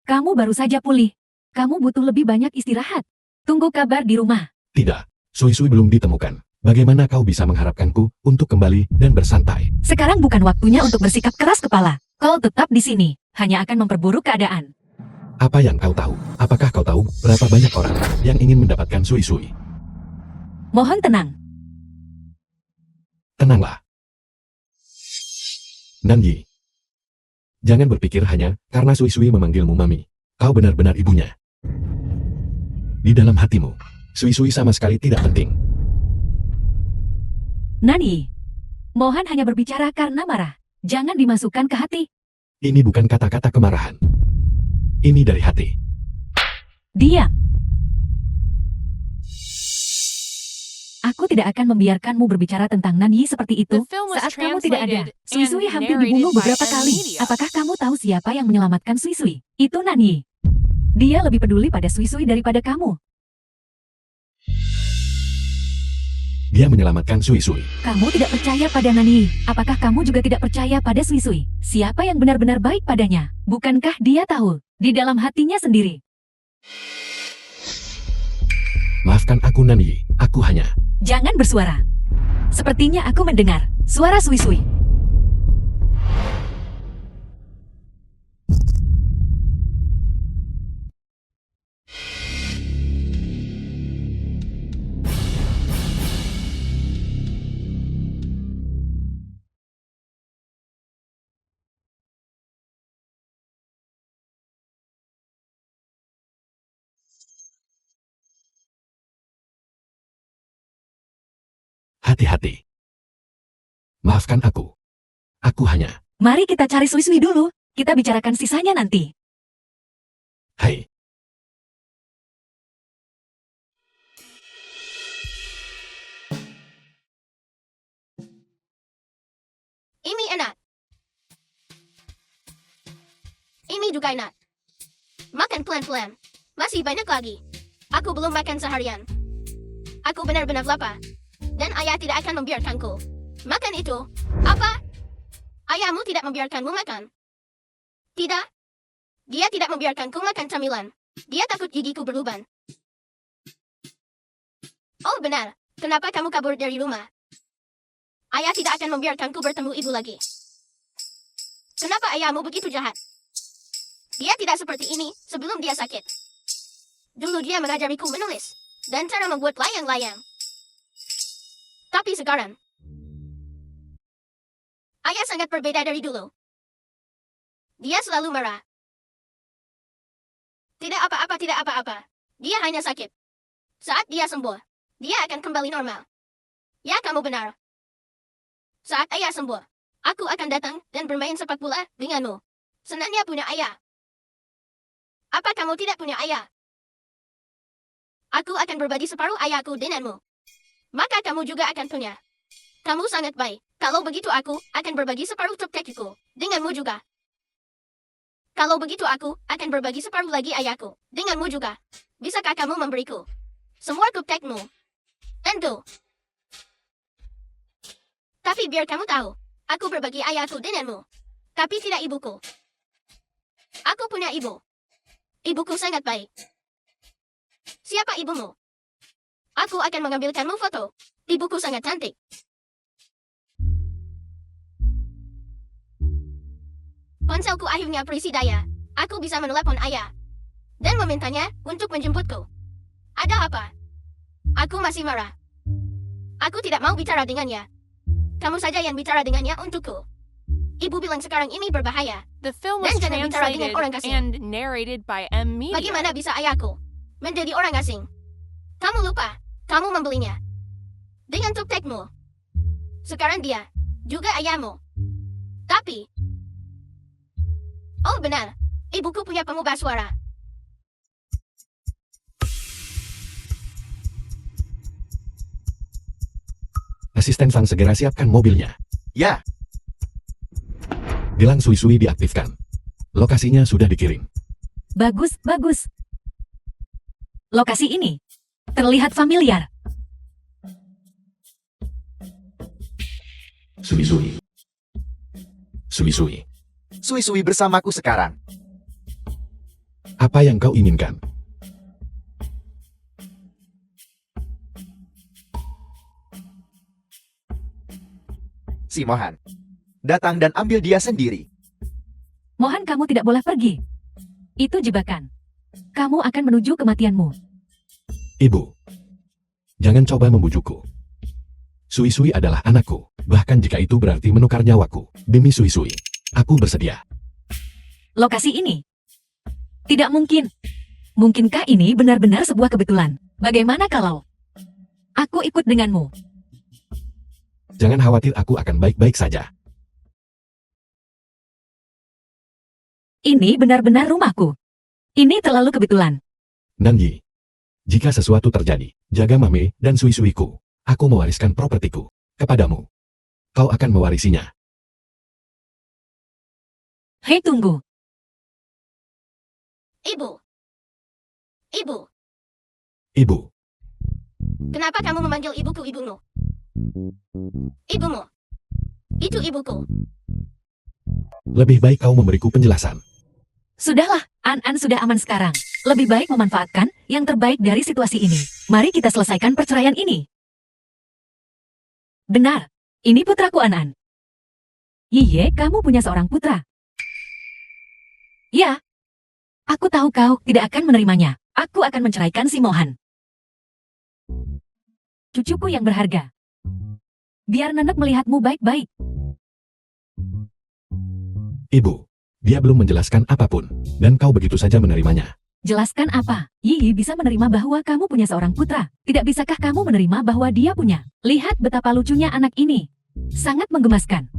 Speaker 1: Kamu baru saja pulih. Kamu butuh lebih banyak istirahat. Tunggu kabar di rumah.
Speaker 2: Tidak. Sui-sui belum ditemukan. Bagaimana kau bisa mengharapkanku untuk kembali dan bersantai?
Speaker 1: Sekarang bukan waktunya untuk bersikap keras kepala. Kau tetap di sini. Hanya akan memperburuk keadaan.
Speaker 2: Apa yang kau tahu? Apakah kau tahu berapa banyak orang yang ingin mendapatkan Sui-sui?
Speaker 1: Mohon tenang.
Speaker 2: Tenanglah. Nanyi. Jangan berpikir hanya karena Sui-sui memanggilmu Mami. Kau benar-benar ibunya. Di dalam hatimu, Sui-sui sama sekali tidak penting.
Speaker 1: Nani. Mohan hanya berbicara karena marah. Jangan dimasukkan ke hati.
Speaker 2: Ini bukan kata-kata kemarahan. Ini dari hati.
Speaker 1: Diam. Aku tidak akan membiarkanmu berbicara tentang Nanyi seperti itu.
Speaker 4: The film was
Speaker 1: Saat kamu tidak ada,
Speaker 4: translated
Speaker 1: Sui-sui
Speaker 4: and
Speaker 1: hampir
Speaker 4: narrated
Speaker 1: dibunuh
Speaker 4: by
Speaker 1: beberapa kali.
Speaker 4: Media.
Speaker 1: Apakah kamu tahu siapa yang menyelamatkan Sui-sui? Itu Nanyi. Dia lebih peduli pada Sui-sui daripada kamu.
Speaker 2: Dia menyelamatkan Sui-sui.
Speaker 1: Kamu tidak percaya pada Nanyi. Apakah kamu juga tidak percaya pada Sui-sui? Siapa yang benar-benar baik padanya? Bukankah dia tahu? Di dalam hatinya sendiri.
Speaker 2: Maafkan aku Nanyi. Aku hanya...
Speaker 1: Jangan bersuara. Sepertinya aku mendengar suara Sui-sui.
Speaker 2: Hati-hati. Maafkan aku. Aku hanya...
Speaker 1: Mari kita cari Sui-sui dulu. Kita bicarakan sisanya nanti.
Speaker 2: Hai.
Speaker 6: Ini enak. Ini juga enak. Makan pelan-pelan. Masih banyak lagi. Aku belum makan seharian. Aku benar-benar lapar. Dan ayah tidak akan membiarkanku makan itu. Apa? Ayahmu tidak membiarkanmu makan? Tidak. Dia tidak membiarkanku makan camilan. Dia takut gigiku berlubang. Oh benar. Kenapa kamu kabur dari rumah? Ayah tidak akan membiarkanku bertemu ibu lagi. Kenapa ayahmu begitu jahat? Dia tidak seperti ini sebelum dia sakit. Dulu dia mengajariku menulis dan cara membuat layang-layang. Tapi sekarang, ayah sangat berbeda dari dulu. Dia selalu marah. Tidak apa-apa, tidak apa-apa. Dia hanya sakit. Saat dia sembuh, dia akan kembali normal. Ya, kamu benar. Saat ayah sembuh, aku akan datang dan bermain sepak bola denganmu. Senangnya punya ayah. Apa kamu tidak punya ayah? Aku akan berbagi separuh ayahku denganmu. Maka kamu juga akan punya. Kamu sangat baik. Kalau begitu aku akan berbagi separuh cupcakeku denganmu juga. Kalau begitu aku akan berbagi separuh lagi ayahku denganmu juga. Bisakah kamu memberiku semua cupcakemu? Tentu. Tapi biar kamu tahu, aku berbagi ayahku denganmu. Tapi tidak ibuku. Aku punya ibu. Ibuku sangat baik. Siapa ibumu? Aku akan mengambilkanmu foto. Ibuku sangat cantik. Ponselku akhirnya berisi daya. Aku bisa menelepon ayah dan memintanya untuk menjemputku. Ada apa? Aku masih marah. Aku tidak mau bicara dengannya. Kamu saja yang bicara dengannya untukku. Ibu bilang sekarang ini berbahaya.
Speaker 4: The film was
Speaker 6: Dan jangan bicara dengan orang
Speaker 4: translated
Speaker 6: asing.
Speaker 4: and narrated by M Media.
Speaker 6: Bagaimana bisa ayahku menjadi orang asing? Kamu lupa, kamu membelinya dengan tuktekmu. Sekarang dia juga ayahmu. Tapi, oh benar, ibuku punya pengubah suara.
Speaker 2: Asisten Sang segera siapkan mobilnya.
Speaker 3: Ya,
Speaker 2: Gelang Sui-Sui diaktifkan. Lokasinya sudah dikirim.
Speaker 1: Bagus, bagus. Lokasi ini terlihat familiar.
Speaker 2: Sui-Sui. Sui-Sui.
Speaker 3: Sui-Sui bersamaku sekarang.
Speaker 2: Apa yang kau inginkan?
Speaker 3: Si Mohan. Datang dan ambil dia sendiri.
Speaker 1: Mohan, kamu tidak boleh pergi. Itu jebakan. Kamu akan menuju kematianmu.
Speaker 2: Ibu. Jangan coba membujukku. Sui-Sui adalah anakku. Bahkan jika itu berarti menukar nyawaku. Demi Sui-Sui. Aku bersedia.
Speaker 1: Lokasi ini. Tidak mungkin. Mungkinkah ini benar-benar sebuah kebetulan? Bagaimana kalau aku ikut denganmu?
Speaker 2: Jangan khawatir, aku akan baik-baik saja.
Speaker 1: Ini benar-benar rumahku. Ini terlalu kebetulan.
Speaker 2: Nanyi. Jika sesuatu terjadi, jaga Mame dan Sui-Suiku. Aku mewariskan propertiku kepadamu. Kau akan mewarisinya.
Speaker 1: Hei, tunggu.
Speaker 6: Ibu. Ibu,
Speaker 2: Ibu.
Speaker 6: kenapa kamu memanggil ibuku ibumu? Ibumu. Itu ibuku.
Speaker 2: Lebih baik kau memberiku penjelasan.
Speaker 1: Sudahlah, An-An sudah aman sekarang. Lebih baik memanfaatkan yang terbaik dari situasi ini. Mari kita selesaikan perceraian ini. Benar, ini putraku An-An. Yiye, kamu punya seorang putra. Ya, aku tahu kau tidak akan menerimanya. Aku akan menceraikan si Mohan. Cucuku yang berharga. Biar Nenek melihatmu baik-baik.
Speaker 2: Ibu. Dia belum menjelaskan apapun. Dan kau begitu saja menerimanya.
Speaker 1: Jelaskan apa? Yiyi bisa menerima bahwa kamu punya seorang putra. Tidak bisakah kamu menerima bahwa dia punya? Lihat betapa lucunya anak ini. Sangat menggemaskan.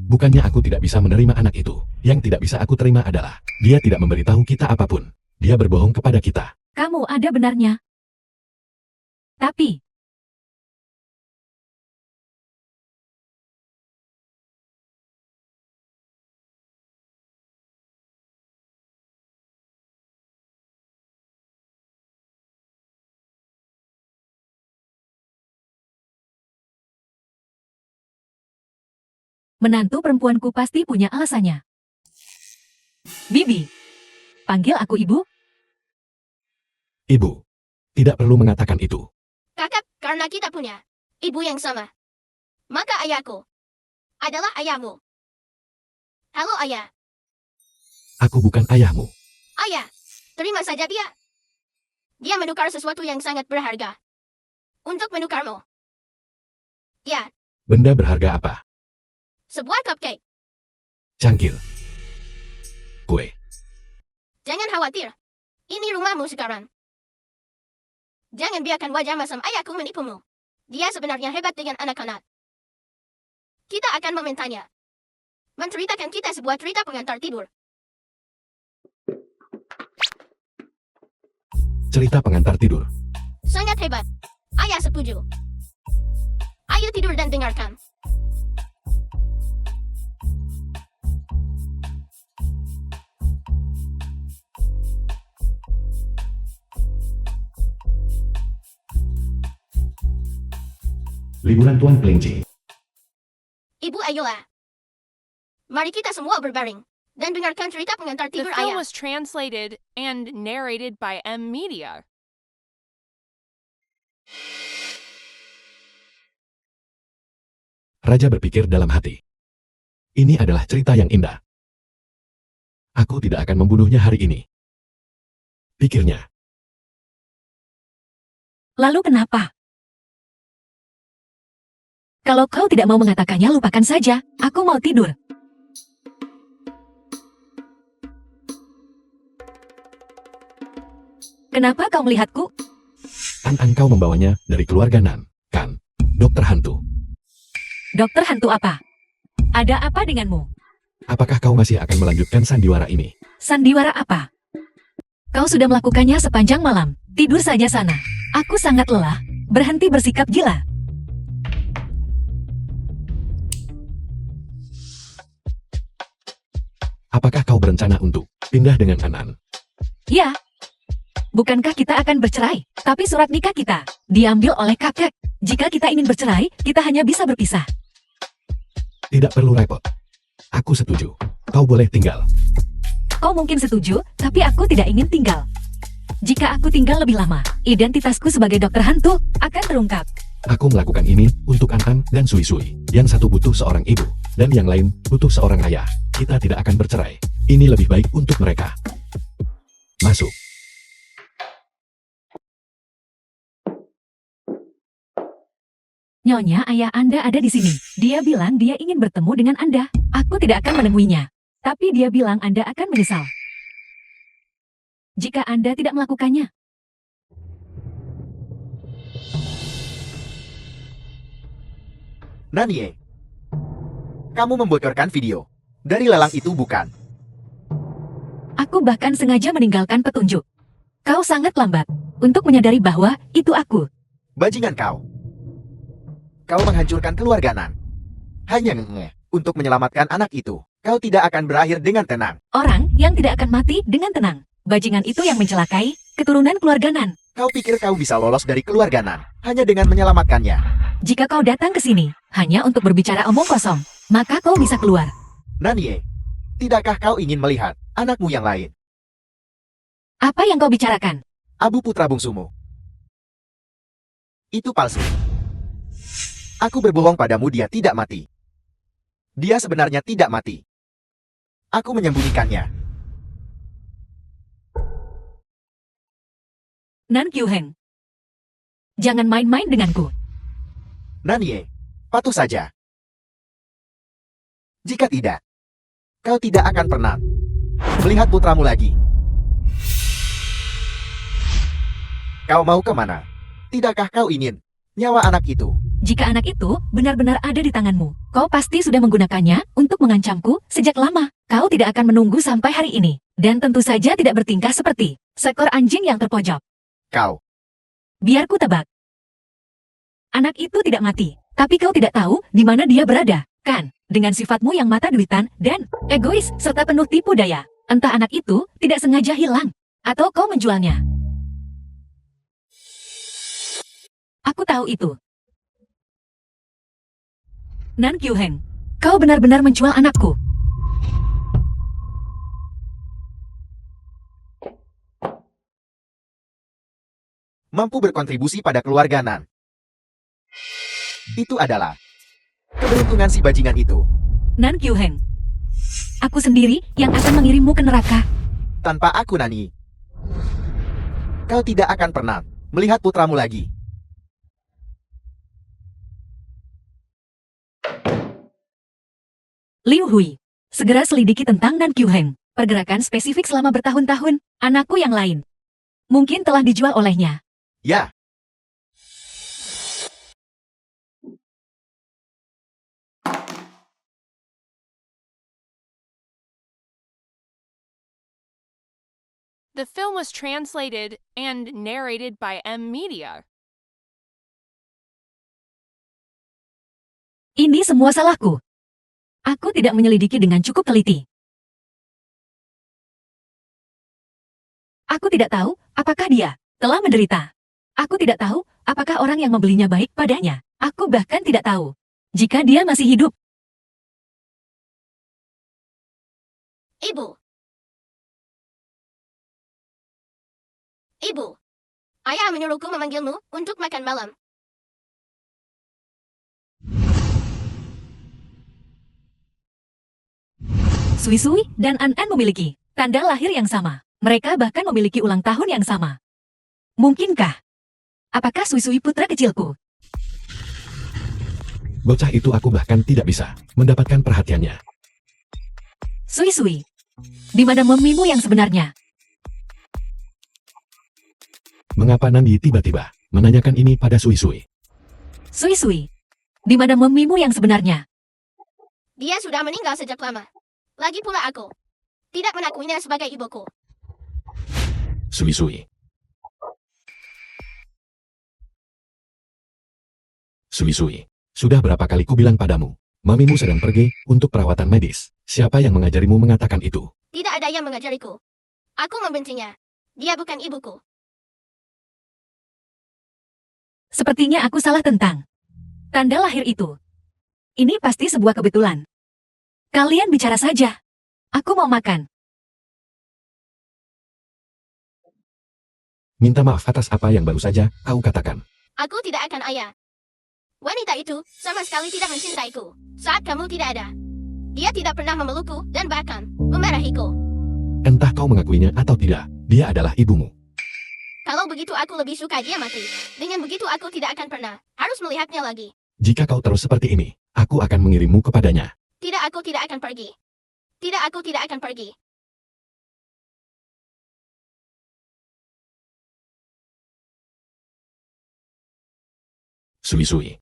Speaker 2: Bukannya aku tidak bisa menerima anak itu. Yang tidak bisa aku terima adalah dia tidak memberitahu kita apapun. Dia berbohong kepada kita.
Speaker 1: Kamu ada benarnya. Tapi, menantu perempuanku pasti punya alasannya. Bibi, panggil aku ibu?
Speaker 2: Ibu. Tidak perlu mengatakan itu.
Speaker 6: Kakak, karena kita punya ibu yang sama. Maka ayahku adalah ayahmu. Halo ayah.
Speaker 2: Aku bukan ayahmu.
Speaker 6: Ayah, terima saja dia. Dia menukar sesuatu yang sangat berharga. Untuk menukarmu. Ya,
Speaker 2: Benda berharga apa?
Speaker 6: sebuah cupcake.
Speaker 2: Cangkir. Kue.
Speaker 6: Jangan khawatir. Ini rumahmu sekarang. Jangan biarkan wajah masam ayahku menipumu. Dia sebenarnya hebat dengan anak-anak. Kita akan memintanya menceritakan kita sebuah cerita pengantar tidur.
Speaker 2: Cerita pengantar tidur.
Speaker 6: Sangat hebat. Ayah setuju. Ayo tidur dan dengarkan.
Speaker 2: Liburan Tuan Kelinci.
Speaker 6: Ibu ayolah. Mari kita semua berbaring dan dengarkan cerita pengantar
Speaker 4: The
Speaker 6: tidur
Speaker 4: film
Speaker 6: ayah.
Speaker 4: was translated and narrated by M Media.
Speaker 2: Raja berpikir dalam hati. Ini adalah cerita yang indah. Aku tidak akan membunuhnya hari ini. Pikirnya.
Speaker 1: Lalu kenapa? Kalau kau tidak mau mengatakannya, lupakan saja. Aku mau tidur. Kenapa kau melihatku?
Speaker 2: Kau membawanya dari keluarga Nan, kan? Dokter hantu.
Speaker 1: Dokter hantu apa? Ada apa denganmu?
Speaker 2: Apakah kau masih akan melanjutkan sandiwara ini?
Speaker 1: Sandiwara apa? Kau sudah melakukannya sepanjang malam. Tidur saja sana. Aku sangat lelah. Berhenti bersikap gila.
Speaker 2: Apakah kau berencana untuk pindah dengan Anan?
Speaker 1: Ya. Bukankah kita akan bercerai? Tapi surat nikah kita diambil oleh kakek. Jika kita ingin bercerai, kita hanya bisa berpisah.
Speaker 2: Tidak perlu repot. Aku setuju. Kau boleh tinggal.
Speaker 1: Kau mungkin setuju, tapi aku tidak ingin tinggal. Jika aku tinggal lebih lama, identitasku sebagai dokter hantu akan terungkap.
Speaker 2: Aku melakukan ini untuk Anan dan Sui Sui. Yang satu butuh seorang ibu, dan yang lain butuh seorang ayah. Kita tidak akan bercerai. Ini lebih baik untuk mereka. Masuk.
Speaker 1: Nyonya, ayah Anda ada di sini. Dia bilang dia ingin bertemu dengan Anda. Aku tidak akan menemuinya. Tapi dia bilang Anda akan menyesal jika Anda tidak melakukannya.
Speaker 3: Nanie, kamu membocorkan video. Dari lelang itu bukan?
Speaker 1: Aku bahkan sengaja meninggalkan petunjuk. Kau sangat lambat untuk menyadari bahwa itu aku.
Speaker 3: Bajingan kau. Kau menghancurkan keluarga Nan. Hanya untuk menyelamatkan anak itu. Kau tidak akan berakhir dengan tenang.
Speaker 1: Orang yang tidak akan mati dengan tenang. Bajingan itu yang mencelakai keturunan keluarga Nan.
Speaker 3: Kau pikir kau bisa lolos dari keluarga Nan hanya dengan menyelamatkannya?
Speaker 1: Jika kau datang ke sini hanya untuk berbicara omong kosong, maka kau bisa keluar.
Speaker 3: Nanie, tidakkah kau ingin melihat anakmu yang lain?
Speaker 1: Apa yang kau bicarakan?
Speaker 3: Abu putra bungsumu. Itu palsu. Aku berbohong padamu, dia tidak mati. Dia sebenarnya tidak mati. Aku menyembunyikannya.
Speaker 1: Nan Kyuheng, jangan main-main denganku.
Speaker 3: Nanie, patuh saja. Jika tidak, kau tidak akan pernah melihat putramu lagi. Kau mau kemana? Tidakkah kau ingin nyawa anak itu?
Speaker 1: Jika anak itu benar-benar ada di tanganmu, kau pasti sudah menggunakannya untuk mengancamku sejak lama. Kau tidak akan menunggu sampai hari ini. Dan tentu saja tidak bertingkah seperti seekor anjing yang terpojok.
Speaker 3: Kau.
Speaker 1: Biar ku tebak. Anak itu tidak mati, tapi kau tidak tahu di mana dia berada, kan? Dengan sifatmu yang mata duitan dan egois serta penuh tipu daya. Entah anak itu tidak sengaja hilang, atau kau menjualnya. Aku tahu itu. Nan Kyuheng, kau benar-benar menjual anakku.
Speaker 3: Mampu berkontribusi pada keluarga Nan. Itu adalah keberuntungan si bajingan itu.
Speaker 1: Nan Kyuheng, aku sendiri yang akan mengirimmu ke neraka.
Speaker 3: Tanpa aku, Nani, kau tidak akan pernah melihat putramu lagi.
Speaker 1: Liu Hui, segera selidiki tentang Nan Kyuheng. Pergerakan spesifik selama bertahun-tahun, anakku yang lain. Mungkin telah dijual olehnya.
Speaker 3: Ya.
Speaker 4: The film was translated and narrated by M Media.
Speaker 1: Ini semua salahku. Aku tidak menyelidiki dengan cukup teliti. Aku tidak tahu apakah dia telah menderita. Aku tidak tahu apakah orang yang membelinya baik padanya. Aku bahkan tidak tahu jika dia masih hidup.
Speaker 6: Ibu. Ibu. Ayah menyuruhku memanggilmu untuk makan malam.
Speaker 1: Sui Sui dan An An memiliki tanda lahir yang sama. Mereka bahkan memiliki ulang tahun yang sama. Mungkinkah? Apakah Sui Sui putra kecilku?
Speaker 2: Bocah itu aku bahkan tidak bisa mendapatkan perhatiannya.
Speaker 1: Sui Sui. Di mana memimu yang sebenarnya?
Speaker 2: Mengapa Nani tiba-tiba menanyakan ini pada Sui Sui?
Speaker 1: Sui Sui. Di mana memimu yang sebenarnya?
Speaker 6: Dia sudah meninggal sejak lama. Lagi pula aku tidak mengakuinya sebagai ibuku.
Speaker 2: Sui Sui. Sui Sui. Sudah berapa kali ku bilang padamu, mamimu sedang pergi untuk perawatan medis. Siapa yang mengajarimu mengatakan itu?
Speaker 6: Tidak ada yang mengajariku. Aku membencinya. Dia bukan ibuku.
Speaker 1: Sepertinya aku salah tentang tanda lahir itu. Ini pasti sebuah kebetulan. Kalian bicara saja. Aku mau makan.
Speaker 2: Minta maaf atas apa yang baru saja kau katakan.
Speaker 6: Aku tidak akan ayah. Wanita itu sama sekali tidak mencintaiku saat kamu tidak ada. Dia tidak pernah memelukku dan bahkan memarahiku.
Speaker 2: Entah kau mengakuinya atau tidak, dia adalah ibumu.
Speaker 6: Kalau begitu aku lebih suka dia mati. Dengan begitu aku tidak akan pernah harus melihatnya lagi.
Speaker 2: Jika kau terus seperti ini, aku akan mengirimmu kepadanya.
Speaker 6: Tidak, aku tidak akan pergi. Tidak, aku tidak akan pergi.
Speaker 2: Sui Sui.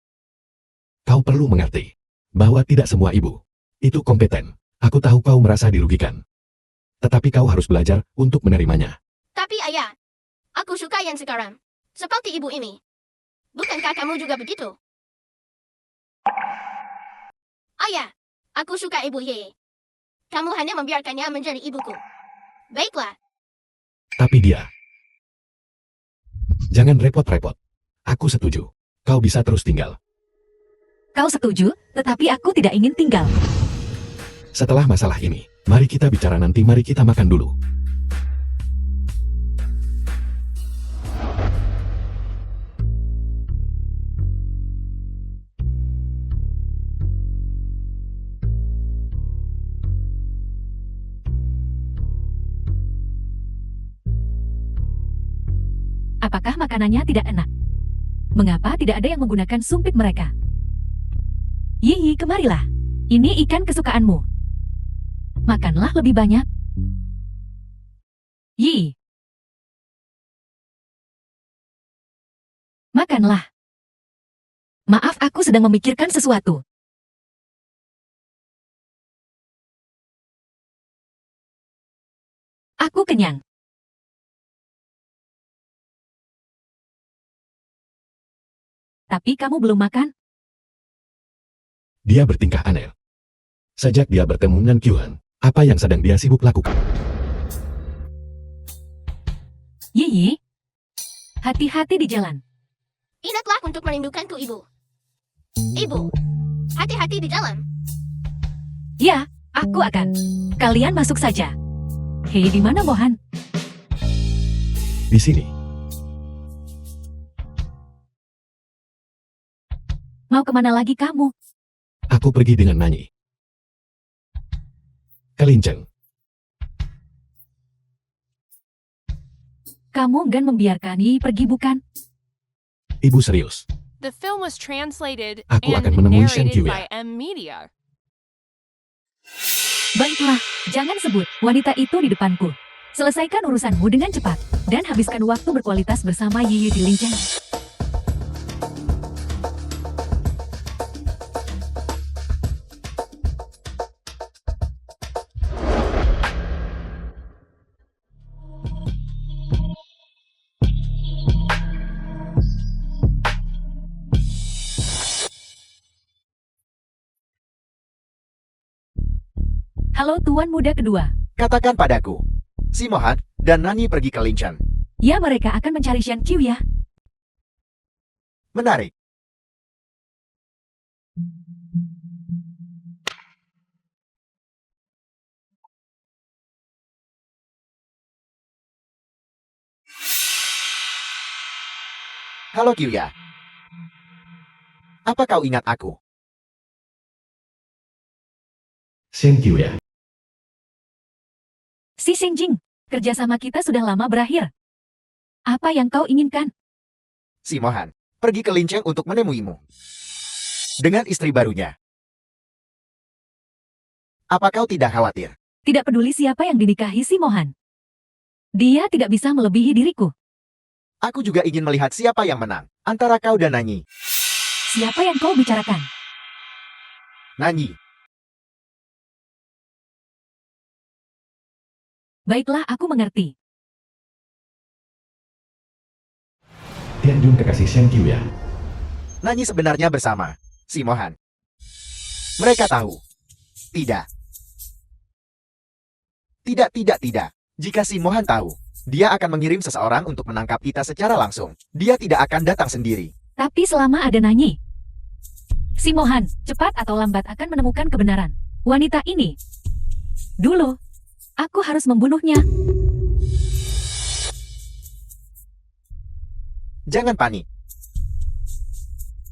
Speaker 2: Kau perlu mengerti bahwa tidak semua ibu itu kompeten. Aku tahu kau merasa dirugikan. Tetapi kau harus belajar untuk menerimanya.
Speaker 6: Tapi ayah, aku suka yang sekarang. Seperti ibu ini. Bukankah kamu juga begitu? Ayah, aku suka ibu Ye. Kamu hanya membiarkannya menjadi ibuku. Baiklah.
Speaker 2: Tapi dia. Jangan repot-repot. Aku setuju. Kau bisa terus tinggal.
Speaker 1: Kau setuju, tetapi aku tidak ingin tinggal.
Speaker 2: Setelah masalah ini, mari kita bicara nanti. Mari kita makan dulu.
Speaker 1: Apakah makanannya tidak enak? Mengapa tidak ada yang menggunakan sumpit mereka? Yi, kemarilah. Ini ikan kesukaanmu. Makanlah lebih banyak. Yi. Makanlah. Maaf, aku sedang memikirkan sesuatu. Aku kenyang. Tapi kamu belum makan?
Speaker 2: Dia bertingkah aneh. Sejak dia bertemu dengan Kyuhan, apa yang sedang dia sibuk lakukan?
Speaker 1: Yi, hati-hati di jalan.
Speaker 6: Ingatlah untuk merindukanku, ibu. Ibu, hati-hati di jalan.
Speaker 1: Ya, aku akan. Kalian masuk saja. Hei, di mana Mohan?
Speaker 2: Di sini.
Speaker 1: Mau kemana lagi kamu?
Speaker 2: Aku pergi dengan Nanyi. Kelinceng.
Speaker 1: Kamu enggan membiarkan Yi pergi, bukan?
Speaker 2: Ibu serius.
Speaker 4: The film was translated
Speaker 2: Aku
Speaker 4: and
Speaker 2: akan menemui Shen
Speaker 4: narrated
Speaker 2: Qiuya.
Speaker 4: by M Media.
Speaker 1: Baiklah, jangan sebut wanita itu di depanku. Selesaikan urusanmu dengan cepat, dan habiskan waktu berkualitas bersama Yi di Lincang. Halo Tuan Muda kedua.
Speaker 3: Katakan padaku. Si Mohan dan Nani pergi ke Linchan.
Speaker 1: Ya, mereka akan mencari Shen Qiuya.
Speaker 3: Menarik. Halo Qiuya. Apa kau ingat aku?
Speaker 2: Shen Qiuya.
Speaker 1: Si Xingjing, kerjasama kita sudah lama berakhir. Apa yang kau inginkan?
Speaker 3: Si Mohan pergi ke Linchan untuk menemuimu. dengan istri barunya. Apa kau tidak khawatir?
Speaker 1: Tidak peduli siapa yang dinikahi si Mohan. Dia tidak bisa melebihi diriku.
Speaker 3: Aku juga ingin melihat siapa yang menang, antara kau dan Nanyi.
Speaker 1: Siapa yang kau bicarakan?
Speaker 3: Nanyi,
Speaker 1: Baiklah, aku mengerti.
Speaker 2: Tianjun kekasih Shen Qiu ya.
Speaker 3: Nanyi sebenarnya bersama si Mohan. Mereka tahu. Tidak. Tidak. Jika si Mohan tahu, dia akan mengirim seseorang untuk menangkap kita secara langsung. Dia tidak akan datang sendiri.
Speaker 1: Tapi selama ada Nanyi, si Mohan, cepat atau lambat akan menemukan kebenaran. Wanita ini. Dulu, aku harus membunuhnya.
Speaker 3: Jangan panik.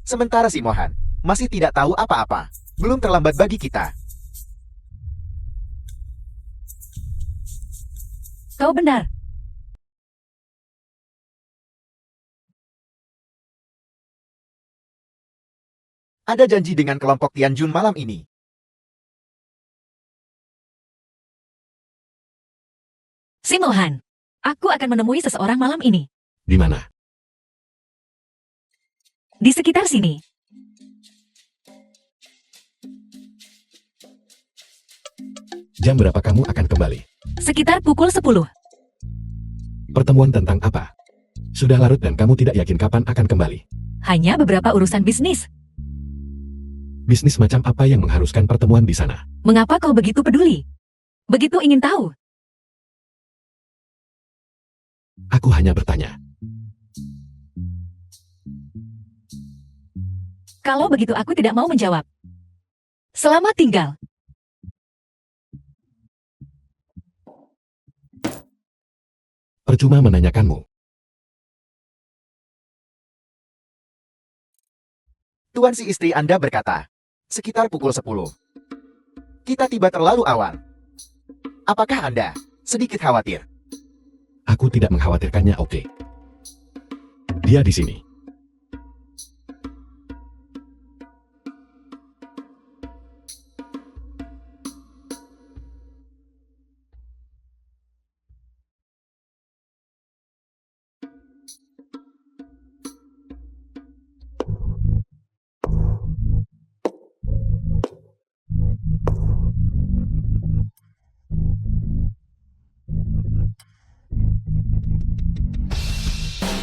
Speaker 3: Sementara si Mohan masih tidak tahu apa-apa. Belum terlambat bagi kita.
Speaker 1: Kau benar.
Speaker 3: Ada janji dengan kelompok Tianjun malam ini.
Speaker 1: Si Mohan, aku akan menemui seseorang malam ini.
Speaker 2: Di mana?
Speaker 1: Di sekitar sini.
Speaker 2: Jam berapa kamu akan kembali?
Speaker 1: Sekitar pukul 10.
Speaker 2: Pertemuan tentang apa? Sudah larut dan kamu tidak yakin kapan akan kembali.
Speaker 1: Hanya beberapa urusan bisnis.
Speaker 2: Bisnis macam apa yang mengharuskan pertemuan di sana?
Speaker 1: Mengapa kau begitu peduli? Begitu ingin tahu?
Speaker 2: Aku hanya bertanya.
Speaker 1: Kalau begitu aku tidak mau menjawab. Selamat tinggal.
Speaker 2: Percuma menanyakanmu.
Speaker 3: Tuan si istri Anda berkata, sekitar pukul 10. Kita tiba terlalu awal. Apakah Anda sedikit khawatir?
Speaker 2: Aku tidak mengkhawatirkannya, oke. Dia di sini.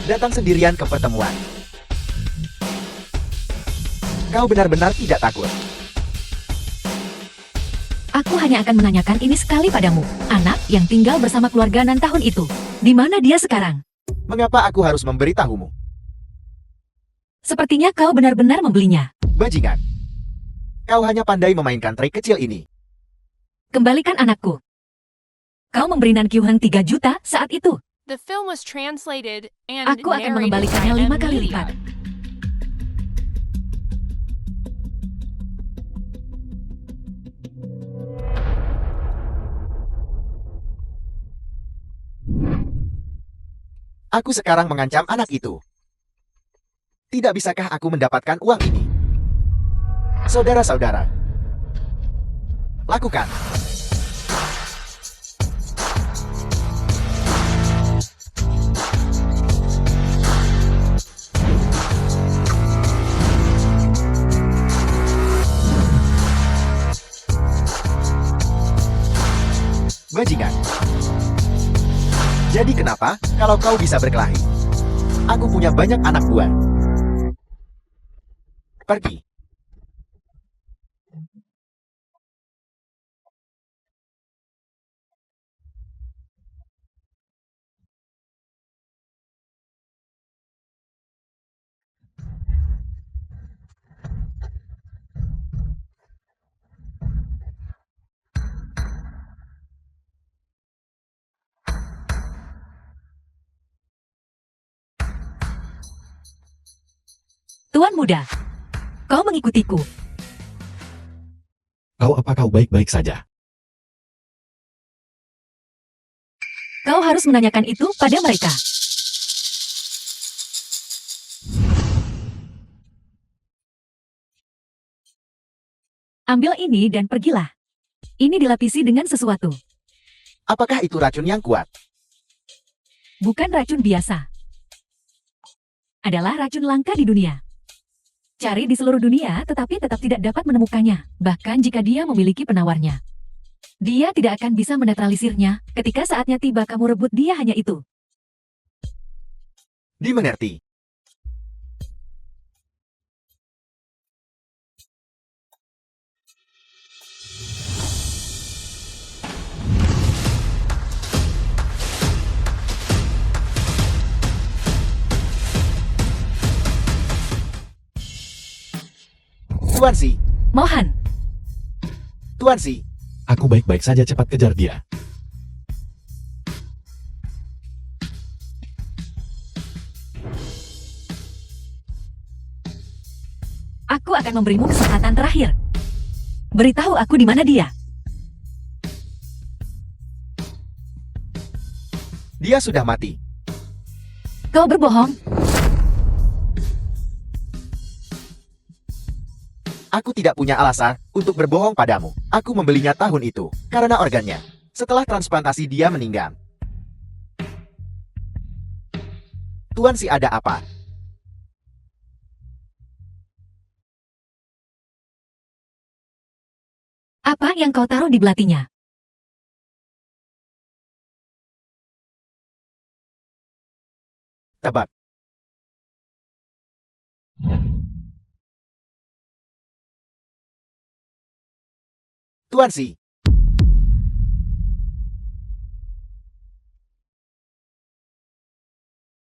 Speaker 3: Datang sendirian ke pertemuan. Kau benar-benar tidak takut.
Speaker 1: Aku hanya akan menanyakan ini sekali padamu. Anak yang tinggal bersama keluarga Nan tahun itu. Di mana dia sekarang?
Speaker 3: Mengapa aku harus memberitahumu?
Speaker 1: Sepertinya kau benar-benar membelinya.
Speaker 3: Bajingan. Kau hanya pandai memainkan trik kecil ini.
Speaker 1: Kembalikan anakku. Kau memberi Nan Kyuheng 3 juta saat itu.
Speaker 4: The film was translated and
Speaker 1: Aku akan
Speaker 4: narrated
Speaker 1: mengembalikannya
Speaker 4: by
Speaker 1: 5
Speaker 4: M.
Speaker 1: kali
Speaker 4: Media.
Speaker 1: lipat.
Speaker 3: Aku sekarang mengancam anak itu. Tidak bisakah aku mendapatkan uang ini? Saudara-saudara, lakukan. Bajingan. Jadi kenapa kalau kau bisa berkelahi? Aku punya banyak anak buah. Pergi.
Speaker 1: Tuan muda, kau mengikutiku.
Speaker 2: Apa kau baik-baik saja?
Speaker 1: Kau harus menanyakan itu pada mereka. Ambil ini dan pergilah. Ini dilapisi dengan sesuatu.
Speaker 3: Apakah itu racun yang kuat?
Speaker 1: Bukan racun biasa. Adalah racun langka di dunia. Cari di seluruh dunia tetapi tetap tidak dapat menemukannya, bahkan jika dia memiliki penawarnya. Dia tidak akan bisa menetralisirnya, ketika saatnya tiba kamu rebut dia hanya itu.
Speaker 3: Dimengerti. Tuan Si,
Speaker 1: Mohan,
Speaker 3: Tuan Si,
Speaker 2: Aku baik-baik saja, cepat kejar dia.
Speaker 1: aku akan memberimu kesempatan terakhir. Beritahu aku di mana dia.
Speaker 3: dia sudah mati.
Speaker 1: Kau berbohong.
Speaker 3: Aku tidak punya alasan untuk berbohong padamu. Aku membelinya tahun itu karena organnya. Setelah transplantasi dia meninggal. Tuan Si, ada apa?
Speaker 1: Apa yang kau taruh di belatinya?
Speaker 3: Tebak. Tuan Si,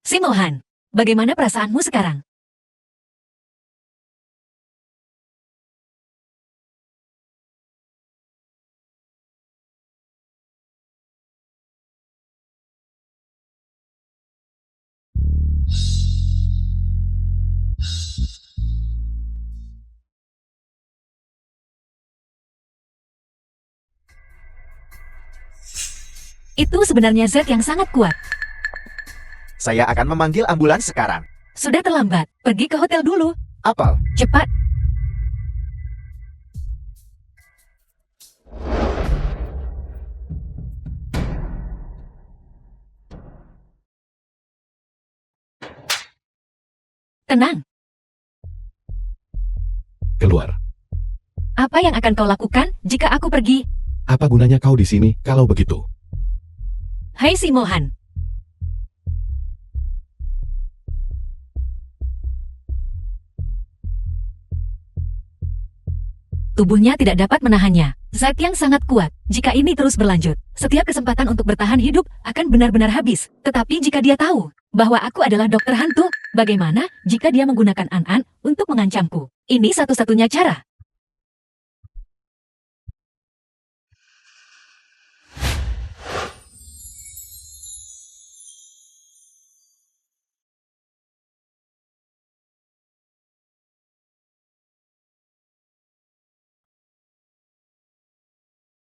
Speaker 1: Si Mohan, bagaimana perasaanmu sekarang? Itu sebenarnya zat yang sangat kuat.
Speaker 3: saya akan memanggil ambulans sekarang.
Speaker 1: Sudah terlambat. Pergi ke hotel dulu.
Speaker 3: Apel,
Speaker 1: Cepat. Tenang.
Speaker 2: Keluar.
Speaker 1: Apa yang akan kau lakukan jika aku pergi?
Speaker 2: Apa gunanya kau di sini kalau begitu?
Speaker 1: Hai Si Mohan. Tubuhnya tidak dapat menahannya. Zat yang sangat kuat. Jika ini terus berlanjut, setiap kesempatan untuk bertahan hidup akan benar-benar habis. Tetapi jika dia tahu bahwa aku adalah dokter hantu, bagaimana jika dia menggunakan An-An untuk mengancamku? Ini satu-satunya cara.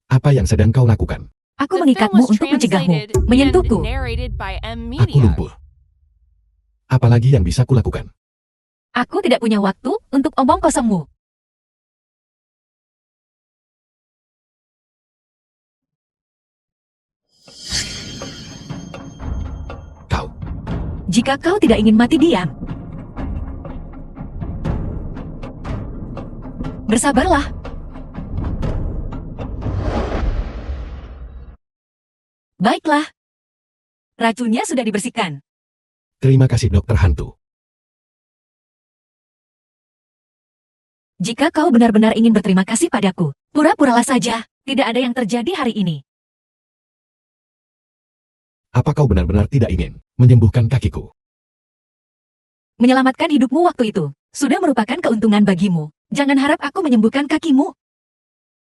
Speaker 2: Apa yang sedang kau lakukan?
Speaker 1: Aku
Speaker 4: The film
Speaker 1: mengikatmu
Speaker 4: was
Speaker 1: untuk mencegahmu,
Speaker 4: translated
Speaker 1: menyentuhku.
Speaker 4: and narrated by M.
Speaker 2: Aku
Speaker 4: Media.
Speaker 2: lumpuh. Apalagi yang bisa kulakukan?
Speaker 1: Aku tidak punya waktu untuk omong kosongmu.
Speaker 2: Kau.
Speaker 1: Jika kau tidak ingin mati diam, bersabarlah. Baiklah. Racunnya sudah dibersihkan.
Speaker 2: Terima kasih dokter hantu.
Speaker 1: Jika kau benar-benar ingin berterima kasih padaku, pura-puralah saja. Tidak ada yang terjadi hari ini.
Speaker 2: Apa kau benar-benar tidak ingin menyembuhkan kakiku?
Speaker 1: Menyelamatkan hidupmu waktu itu sudah merupakan keuntungan bagimu. Jangan harap aku menyembuhkan kakimu.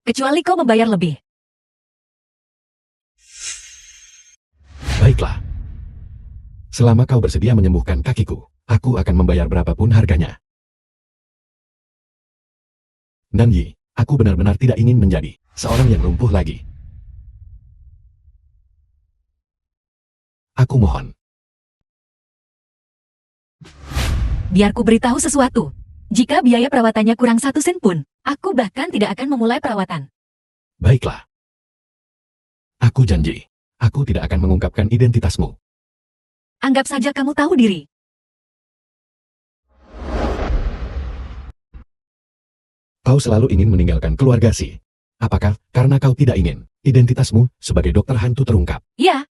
Speaker 1: Kecuali kau membayar lebih.
Speaker 2: Baiklah. Selama kau bersedia menyembuhkan kakiku, aku akan membayar berapapun harganya. Dan Yi, aku benar-benar tidak ingin menjadi seorang yang lumpuh lagi. Aku mohon.
Speaker 1: Biar ku beritahu sesuatu. Jika biaya perawatannya kurang 1 sen pun, aku bahkan tidak akan memulai perawatan.
Speaker 2: Baiklah. Aku janji, aku tidak akan mengungkapkan identitasmu.
Speaker 1: Anggap saja kamu tahu diri.
Speaker 2: Kau selalu ingin meninggalkan keluarga Si. Apakah karena kau tidak ingin identitasmu sebagai dokter hantu terungkap?
Speaker 1: Ya,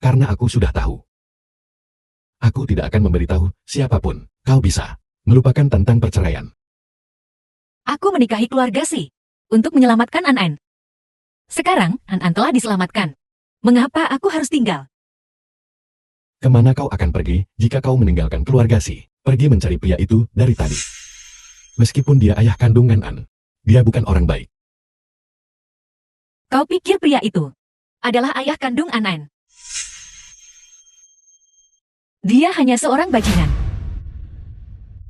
Speaker 2: Karena aku sudah tahu. Aku tidak akan memberitahu siapapun. Kau bisa melupakan tentang perceraian.
Speaker 1: aku menikahi keluarga Si untuk menyelamatkan An-An. Sekarang, An-An telah diselamatkan. Mengapa aku harus tinggal?
Speaker 2: Kemana kau akan pergi jika kau meninggalkan keluarga Si? Pergi mencari pria itu dari tadi. Meskipun dia ayah kandung An-An, dia bukan orang baik.
Speaker 1: Kau pikir pria itu adalah ayah kandung An-An? Dia hanya seorang bajingan.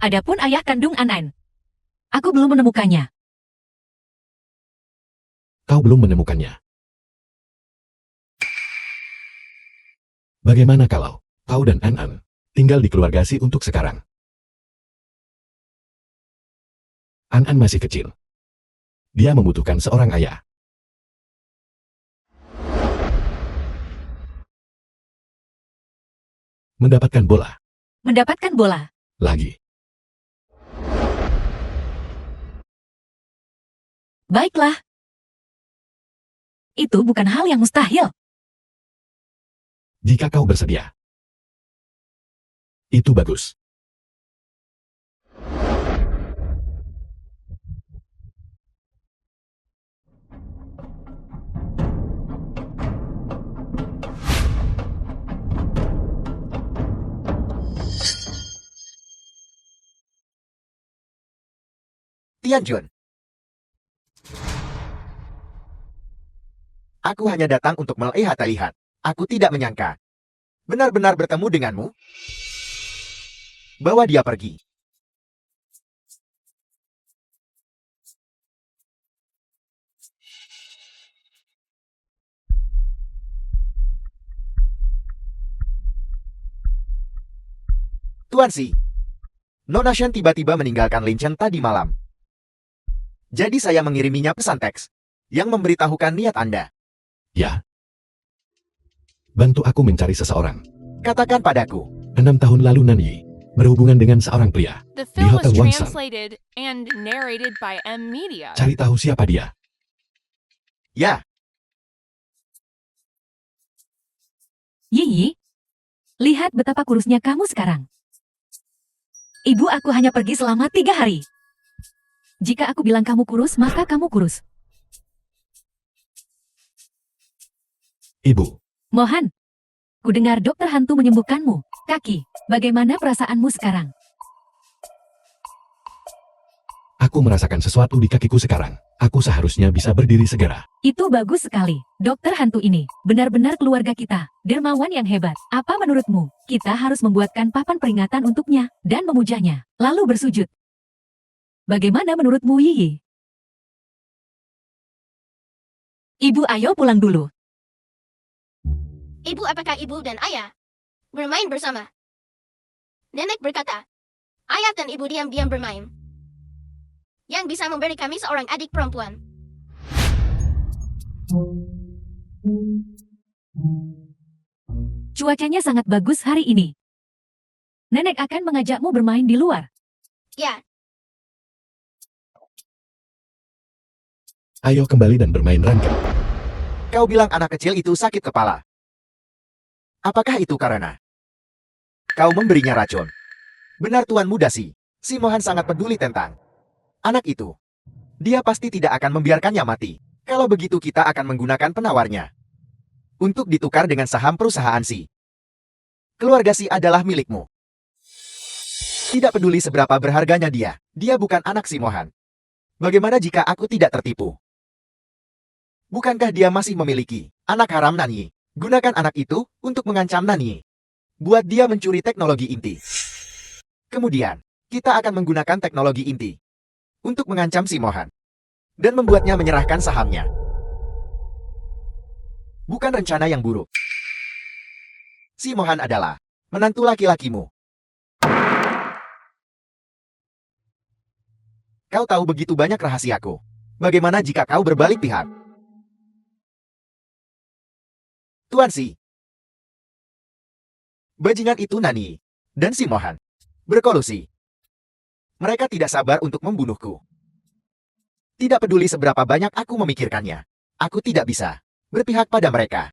Speaker 1: Adapun ayah kandung An-An, aku belum menemukannya.
Speaker 2: Kau belum menemukannya. Bagaimana kalau kau dan An-An tinggal di keluarga Si untuk sekarang? An-An masih kecil. Dia membutuhkan seorang ayah. Mendapatkan bola
Speaker 1: Mendapatkan bola.
Speaker 2: lagi.
Speaker 1: Baiklah. Itu bukan hal yang mustahil.
Speaker 2: Jika kau bersedia. Itu bagus.
Speaker 3: Tianjun. Aku hanya datang untuk melihat-lihat. Aku tidak menyangka. Benar-benar bertemu denganmu. Bawa dia pergi. Tuan Si. Nona Shen tiba-tiba meninggalkan Lin Chen tadi malam. Jadi saya mengiriminya pesan teks yang memberitahukan niat Anda.
Speaker 2: Ya. Bantu aku mencari seseorang.
Speaker 3: Katakan padaku.
Speaker 2: 6 tahun lalu Nanyi berhubungan dengan seorang pria.
Speaker 4: The film was
Speaker 2: Hotel Wangsan.
Speaker 4: translated and narrated by M Media.
Speaker 2: Cari tahu siapa dia.
Speaker 3: Ya,
Speaker 1: Yiyi, lihat betapa kurusnya kamu sekarang. Ibu aku hanya pergi selama 3 hari. Jika aku bilang kamu kurus, maka kamu kurus.
Speaker 2: Ibu,
Speaker 1: Mohan, ku dengar dokter hantu menyembuhkanmu. Kaki, bagaimana perasaanmu sekarang?
Speaker 2: aku merasakan sesuatu di kakiku sekarang. Aku seharusnya bisa berdiri segera.
Speaker 1: Itu bagus sekali. Dokter hantu ini benar-benar keluarga kita. Dermawan yang hebat. Apa menurutmu? Kita harus membuatkan papan peringatan untuknya dan memujanya, lalu bersujud. Bagaimana menurutmu, Yiyi? Ibu, ayo pulang dulu.
Speaker 6: Ibu, apakah ibu dan ayah bermain bersama? Nenek berkata, ayah dan ibu diam-diam bermain. Yang bisa memberi kami seorang adik perempuan.
Speaker 1: Cuacanya sangat bagus hari ini. Nenek akan mengajakmu bermain di luar.
Speaker 6: Ya,
Speaker 2: Ayo kembali dan bermain rangka.
Speaker 3: kau bilang anak kecil itu sakit kepala. Apakah itu karena kau memberinya racun? Benar Tuan Muda Si. Si Mohan sangat peduli tentang anak itu. Dia pasti tidak akan membiarkannya mati. Kalau begitu kita akan menggunakan penawarnya untuk ditukar dengan saham perusahaan Si. Keluarga Si adalah milikmu. Tidak peduli seberapa berharganya dia bukan anak Si Mohan. Bagaimana jika aku tidak tertipu? Bukankah dia masih memiliki anak haram Nanyi? Gunakan anak itu untuk mengancam Nanyi. Buat dia mencuri teknologi inti. Kemudian, kita akan menggunakan teknologi inti untuk mengancam si Mohan dan membuatnya menyerahkan sahamnya. Bukan rencana yang buruk. Si Mohan adalah menantu laki-lakimu. Kau tahu begitu banyak rahasiaku. Bagaimana jika kau berbalik pihak? Tuan Si. Bajingan itu Nani dan si Mohan berkolusi. Mereka tidak sabar untuk membunuhku. Tidak peduli seberapa banyak aku memikirkannya. Aku tidak bisa berpihak pada mereka.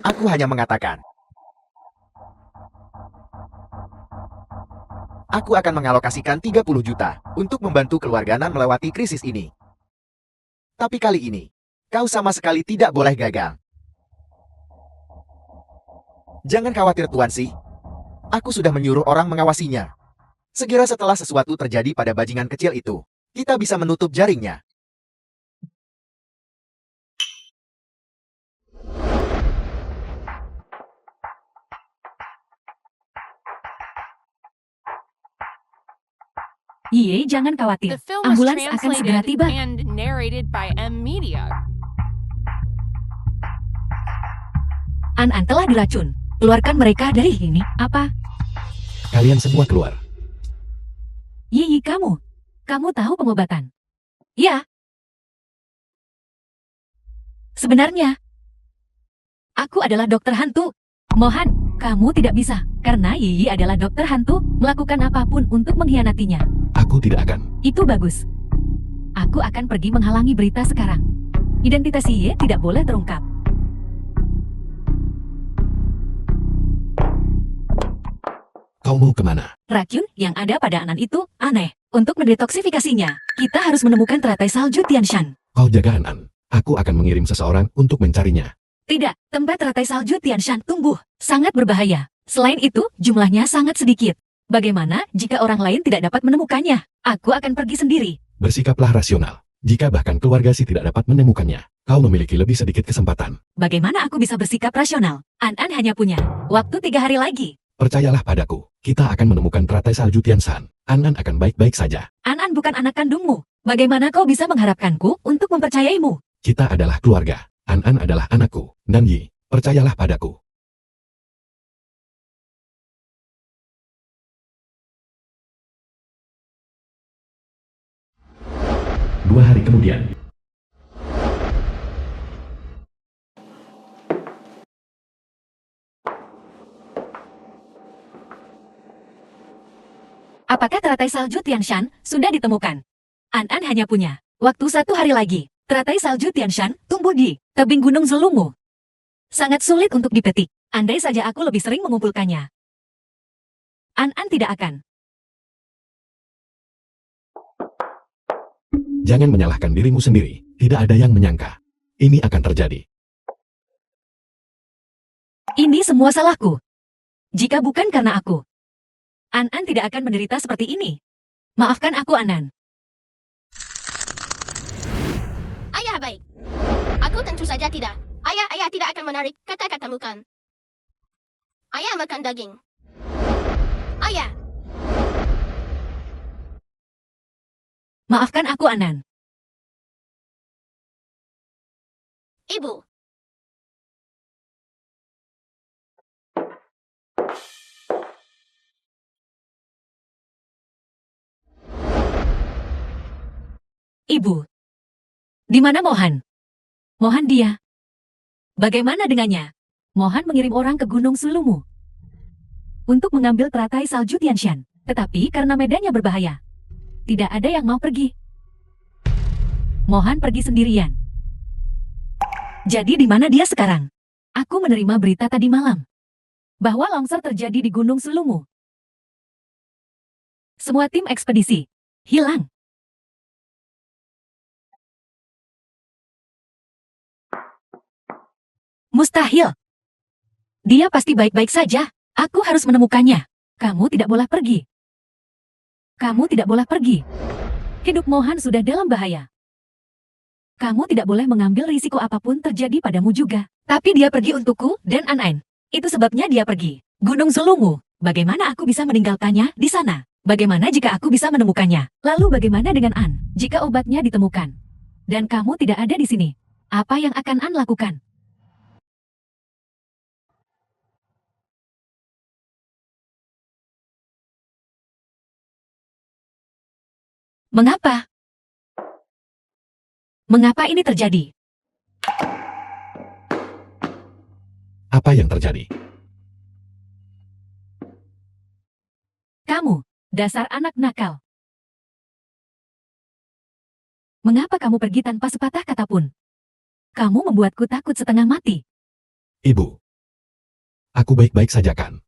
Speaker 3: Aku hanya mengatakan, aku akan mengalokasikan 30 juta untuk membantu keluarga Nan melewati krisis ini. Tapi kali ini, kau sama sekali tidak boleh gagal. Jangan khawatir Tuan Si. Aku sudah menyuruh orang mengawasinya. Segera setelah sesuatu terjadi pada bajingan kecil itu, kita bisa menutup jaringnya.
Speaker 1: Ye, jangan khawatir.
Speaker 4: The film was
Speaker 1: Ambulans akan segera
Speaker 4: translated
Speaker 1: tiba.
Speaker 4: and narrated by M Media.
Speaker 1: An telah diracun. Keluarkan mereka dari sini. Apa?
Speaker 2: Kalian semua keluar.
Speaker 1: Yi, kamu. Kamu tahu pengobatan? Ya. Sebenarnya, aku adalah dokter hantu. Mohan, kamu tidak bisa. Karena Yi adalah dokter hantu, melakukan apapun untuk mengkhianatinya.
Speaker 2: Aku tidak akan.
Speaker 1: Itu bagus. Aku akan pergi menghalangi berita sekarang. Identitas Yi tidak boleh terungkap.
Speaker 2: Kau mau kemana?
Speaker 1: Racun yang ada pada Anan itu aneh. Untuk mendetoksifikasinya, kita harus menemukan teratai salju Tianshan.
Speaker 2: Kau jaga Anan. Aku akan mengirim seseorang untuk mencarinya.
Speaker 1: Tidak, tempat teratai salju Tianshan tumbuh. Sangat berbahaya. Selain itu, jumlahnya sangat sedikit. Bagaimana jika orang lain tidak dapat menemukannya? Aku akan pergi sendiri.
Speaker 2: Bersikaplah rasional. Jika bahkan keluarga Si tidak dapat menemukannya, kau memiliki lebih sedikit kesempatan.
Speaker 1: Bagaimana aku bisa bersikap rasional? An hanya punya waktu 3 hari lagi.
Speaker 2: Percayalah padaku, kita akan menemukan teratai salju Tianshan. Anan akan baik-baik saja.
Speaker 1: An bukan anak kandungmu. Bagaimana kau bisa mengharapkanku untuk mempercayaimu?
Speaker 2: Kita adalah keluarga. Anan adalah anakku. Dan Yi, percayalah padaku. Dua hari kemudian.
Speaker 1: Apakah teratai salju Tianshan sudah ditemukan? An hanya punya waktu 1 hari lagi. Teratai salju Tianshan tumbuh di tebing gunung Zelungu. Sangat sulit untuk dipetik. Andai saja aku lebih sering mengumpulkannya. An tidak akan.
Speaker 2: Jangan menyalahkan dirimu sendiri. Tidak ada yang menyangka. Ini akan terjadi.
Speaker 1: Ini semua salahku. Jika bukan karena aku, An tidak akan menderita seperti ini. Maafkan aku, Anan.
Speaker 6: Ayah baik. Aku tentu saja tidak. Ayah tidak akan menarik kata-katamu kan. Ayah makan daging. Ayah.
Speaker 1: Maafkan aku, Anan.
Speaker 6: Ibu.
Speaker 1: Ibu. Di mana Mohan? Mohan dia. Bagaimana dengannya? Mohan mengirim orang ke Gunung Sulumu untuk mengambil teratai salju Tianshan. Tetapi karena medannya berbahaya, tidak ada yang mau pergi. Mohan pergi sendirian. Jadi di mana dia sekarang? Aku menerima berita tadi malam bahwa longsor terjadi di Gunung Sulumu. Semua tim ekspedisi hilang. Mustahil. Dia pasti baik-baik saja. Aku harus menemukannya. Kamu tidak boleh pergi. Kamu tidak boleh pergi. Hidup Mohan sudah dalam bahaya. Kamu tidak boleh mengambil risiko apapun terjadi padamu juga. Tapi dia pergi untukku dan An. Itu sebabnya dia pergi. Gunung Zelungu. Bagaimana aku bisa meninggalkannya di sana? Bagaimana jika aku bisa menemukannya? Lalu bagaimana dengan An jika obatnya ditemukan? Dan kamu tidak ada di sini. Apa yang akan An lakukan? Mengapa? Mengapa ini terjadi?
Speaker 2: Apa yang terjadi?
Speaker 1: Kamu, dasar anak nakal. Mengapa kamu pergi tanpa sepatah kata pun? Kamu membuatku takut setengah mati.
Speaker 2: Ibu. Aku baik-baik saja kan?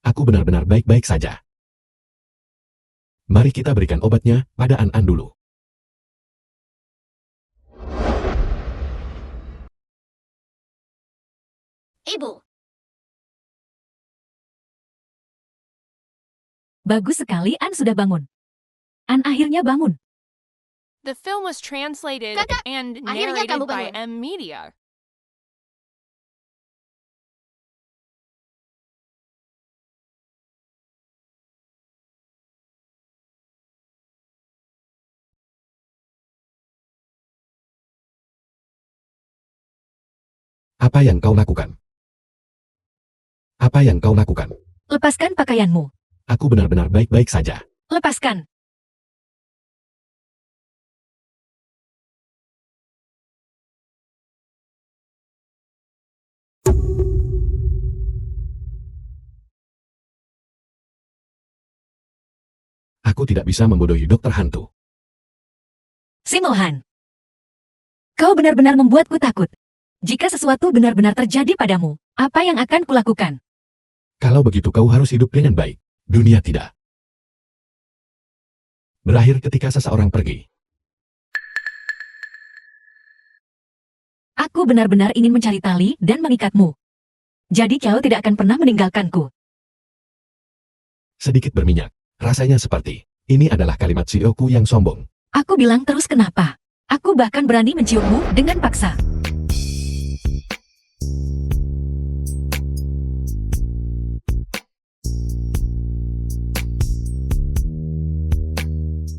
Speaker 2: Aku benar-benar baik-baik saja. Mari kita berikan obatnya pada An-An dulu.
Speaker 6: Ibu,
Speaker 1: Bagus sekali, An sudah bangun. An akhirnya bangun.
Speaker 4: The film was translated
Speaker 6: Kakak,
Speaker 4: and
Speaker 6: akhirnya
Speaker 4: narrated
Speaker 6: kamu
Speaker 4: by
Speaker 6: bangun.
Speaker 4: M Media.
Speaker 2: Apa yang kau lakukan? Apa yang kau lakukan?
Speaker 1: Lepaskan pakaianmu.
Speaker 2: Aku benar-benar baik-baik saja.
Speaker 1: Lepaskan.
Speaker 2: Aku tidak bisa membodohi dokter hantu.
Speaker 1: Si Mohan. Kau benar-benar membuatku takut. Jika sesuatu benar-benar terjadi padamu, apa yang akan kulakukan?
Speaker 2: Kalau begitu kau harus hidup dengan baik. Dunia tidak berakhir ketika seseorang pergi.
Speaker 1: Aku benar-benar ingin mencari tali dan mengikatmu. Jadi kau tidak akan pernah meninggalkanku.
Speaker 2: Sedikit berminyak. Rasanya seperti, ini adalah kalimat CEO-ku yang sombong.
Speaker 1: Aku bilang terus kenapa? Aku bahkan berani menciummu dengan paksa.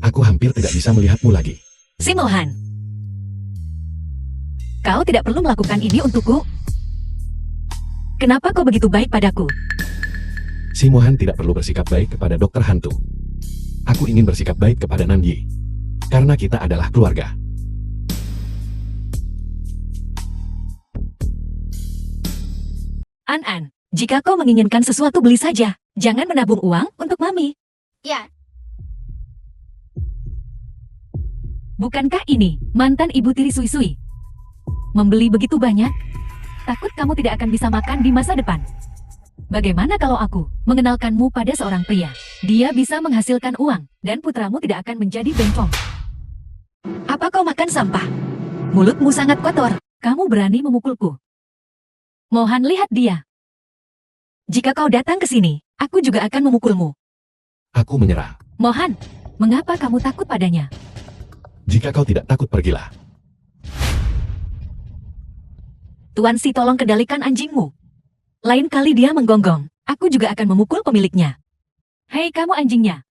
Speaker 2: Aku hampir tidak bisa melihatmu lagi.
Speaker 1: Si Mohan. Kau tidak perlu melakukan ini untukku. Kenapa kau begitu baik padaku?
Speaker 2: Si Mohan tidak perlu bersikap baik kepada dokter hantu. Aku ingin bersikap baik kepada Nanyi. Karena kita adalah keluarga.
Speaker 1: An-An, jika kau menginginkan sesuatu beli saja. Jangan menabung uang untuk Mami.
Speaker 6: ya,
Speaker 1: Bukankah ini mantan ibu tiri Sui-Sui? Membeli begitu banyak? Takut kamu tidak akan bisa makan di masa depan. Bagaimana kalau aku mengenalkanmu pada seorang pria? Dia bisa menghasilkan uang, dan putramu tidak akan menjadi bengkong. Apa kau makan sampah? Mulutmu sangat kotor. Kamu berani memukulku. Mohan, lihat dia. Jika kau datang ke sini, aku juga akan memukulmu.
Speaker 2: Aku menyerah.
Speaker 1: Mohan, mengapa kamu takut padanya?
Speaker 2: Jika kau tidak takut, pergilah.
Speaker 1: Tuan Si, tolong kendalikan anjingmu. Lain kali dia menggonggong, aku juga akan memukul pemiliknya. Hei kamu anjingnya.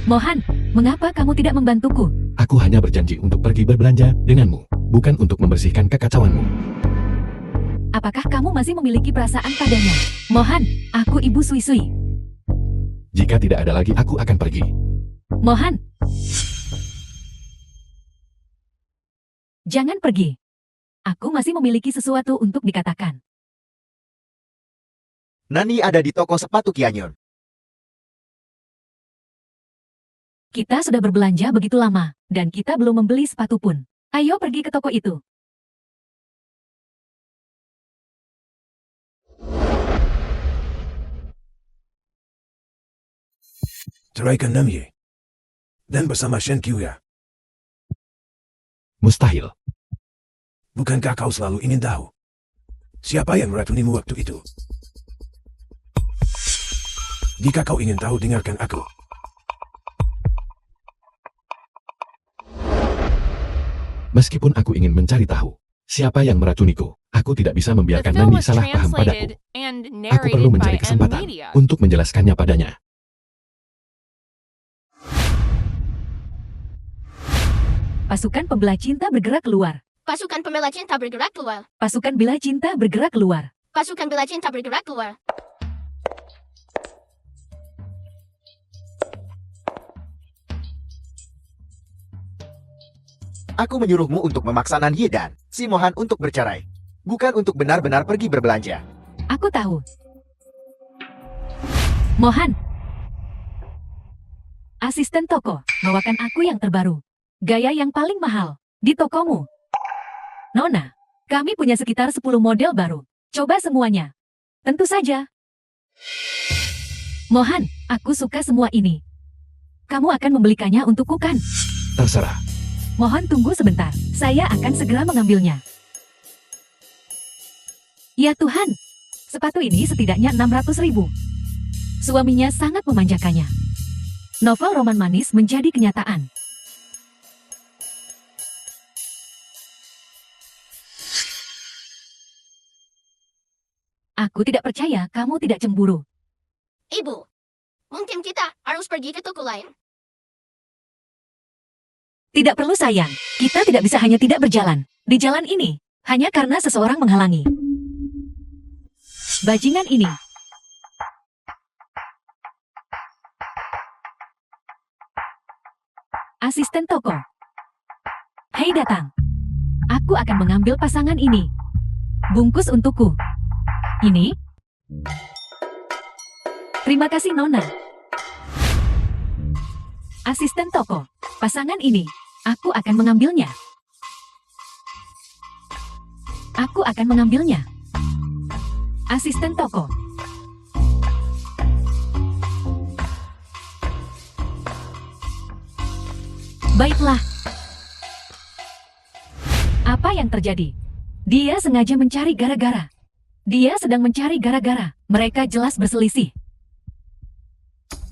Speaker 1: Mohan, mengapa kamu tidak membantuku?
Speaker 2: Aku hanya berjanji untuk pergi berbelanja denganmu, bukan untuk membersihkan kekacauanmu.
Speaker 1: Apakah kamu masih memiliki perasaan padanya? Mohan, aku ibu Sui-Sui.
Speaker 2: Jika tidak ada lagi, aku akan pergi.
Speaker 1: Mohan. Jangan pergi. Aku masih memiliki sesuatu untuk dikatakan.
Speaker 3: Nani ada di toko sepatu Kianyon.
Speaker 1: Kita sudah berbelanja begitu lama, dan kita belum membeli sepatu pun. Ayo pergi ke toko itu.
Speaker 5: Ceraikan Namye. Dan bersama Shen Qiuya.
Speaker 2: Mustahil.
Speaker 5: Bukankah kau selalu ingin tahu? Siapa yang meracunimu waktu itu? Jika kau ingin tahu, dengarkan aku.
Speaker 2: Meskipun aku ingin mencari tahu, siapa yang meracuniku, aku tidak bisa
Speaker 4: The
Speaker 2: membiarkan
Speaker 4: film
Speaker 2: Nani
Speaker 4: was
Speaker 2: salah paham padaku.
Speaker 4: translated and
Speaker 2: Aku perlu
Speaker 4: narrated by
Speaker 2: mencari
Speaker 4: M
Speaker 2: kesempatan
Speaker 4: Media.
Speaker 2: untuk menjelaskannya padanya.
Speaker 1: Pasukan pembela cinta bergerak keluar.
Speaker 6: Pasukan pembela cinta bergerak keluar.
Speaker 1: Pasukan bela cinta bergerak keluar.
Speaker 6: Pasukan bela cinta bergerak keluar.
Speaker 3: Aku menyuruhmu untuk memaksa Nanyi dan si Mohan untuk bercerai. Bukan untuk benar-benar pergi berbelanja.
Speaker 1: Aku tahu. Mohan. Asisten toko, bawakan aku yang terbaru. Gaya yang paling mahal di tokomu. Nona, kami punya sekitar 10 model baru. Coba semuanya. Tentu saja. Mohan, aku suka semua ini. Kamu akan membelikannya untukku kan?
Speaker 2: Terserah.
Speaker 1: Mohon tunggu sebentar. Saya akan segera mengambilnya. Ya Tuhan, sepatu ini setidaknya 600.000. Suaminya sangat memanjakannya. Novel roman manis menjadi kenyataan. Aku tidak percaya kamu tidak cemburu.
Speaker 6: Ibu, mungkin kita harus pergi ke toko lain.
Speaker 1: Tidak perlu sayang, kita tidak bisa hanya tidak berjalan di jalan ini, hanya karena seseorang menghalangi. Bajingan ini. Asisten toko. Hei datang. Aku akan mengambil pasangan ini. Bungkus untukku. Ini. Terima kasih Nona. Asisten toko. Pasangan ini. Aku akan mengambilnya. Aku akan mengambilnya. Asisten toko. Baiklah. Apa yang terjadi? Dia sengaja mencari gara-gara. Dia sedang mencari gara-gara. Mereka jelas berselisih.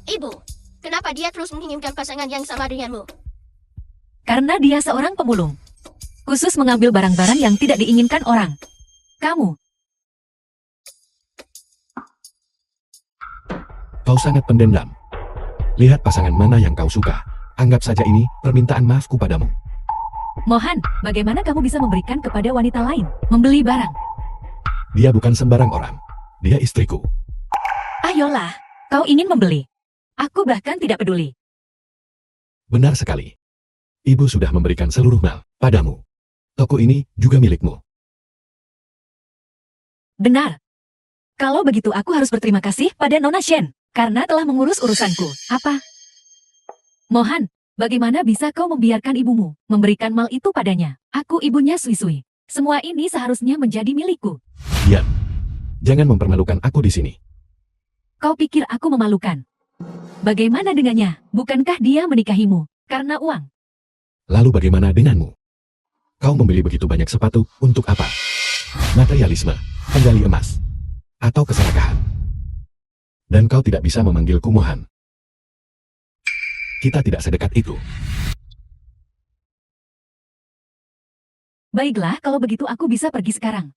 Speaker 6: Ibu, kenapa dia terus menginginkan pasangan yang sama denganmu?
Speaker 1: Karena dia seorang pemulung. Khusus mengambil barang-barang yang tidak diinginkan orang. Kamu.
Speaker 2: Kau sangat pendendam. Lihat pasangan mana yang kau suka. Anggap saja ini permintaan maafku padamu.
Speaker 1: Mohan, bagaimana kamu bisa memberikan kepada wanita lain membeli barang?
Speaker 2: Dia bukan sembarang orang. Dia istriku.
Speaker 1: Ayolah, kau ingin membeli. Aku bahkan tidak peduli.
Speaker 2: Benar sekali. Ibu sudah memberikan seluruh mal padamu. Toko ini juga milikmu.
Speaker 1: Benar. Kalau begitu aku harus berterima kasih pada Nona Shen, karena telah mengurus urusanku. Apa? Mohan, bagaimana bisa kau membiarkan ibumu memberikan mal itu padanya? Aku ibunya Sui-Sui. Semua ini seharusnya menjadi milikku.
Speaker 2: Diam. Jangan mempermalukan aku di sini.
Speaker 1: Kau pikir aku memalukan? Bagaimana dengannya? Bukankah dia menikahimu karena uang?
Speaker 2: Lalu bagaimana denganmu? Kau membeli begitu banyak sepatu untuk apa? Materialisme, penggali emas, atau keserakahan? Dan kau tidak bisa memanggilku Mohan. Kita tidak sedekat itu.
Speaker 1: Baiklah, kalau begitu aku bisa pergi sekarang.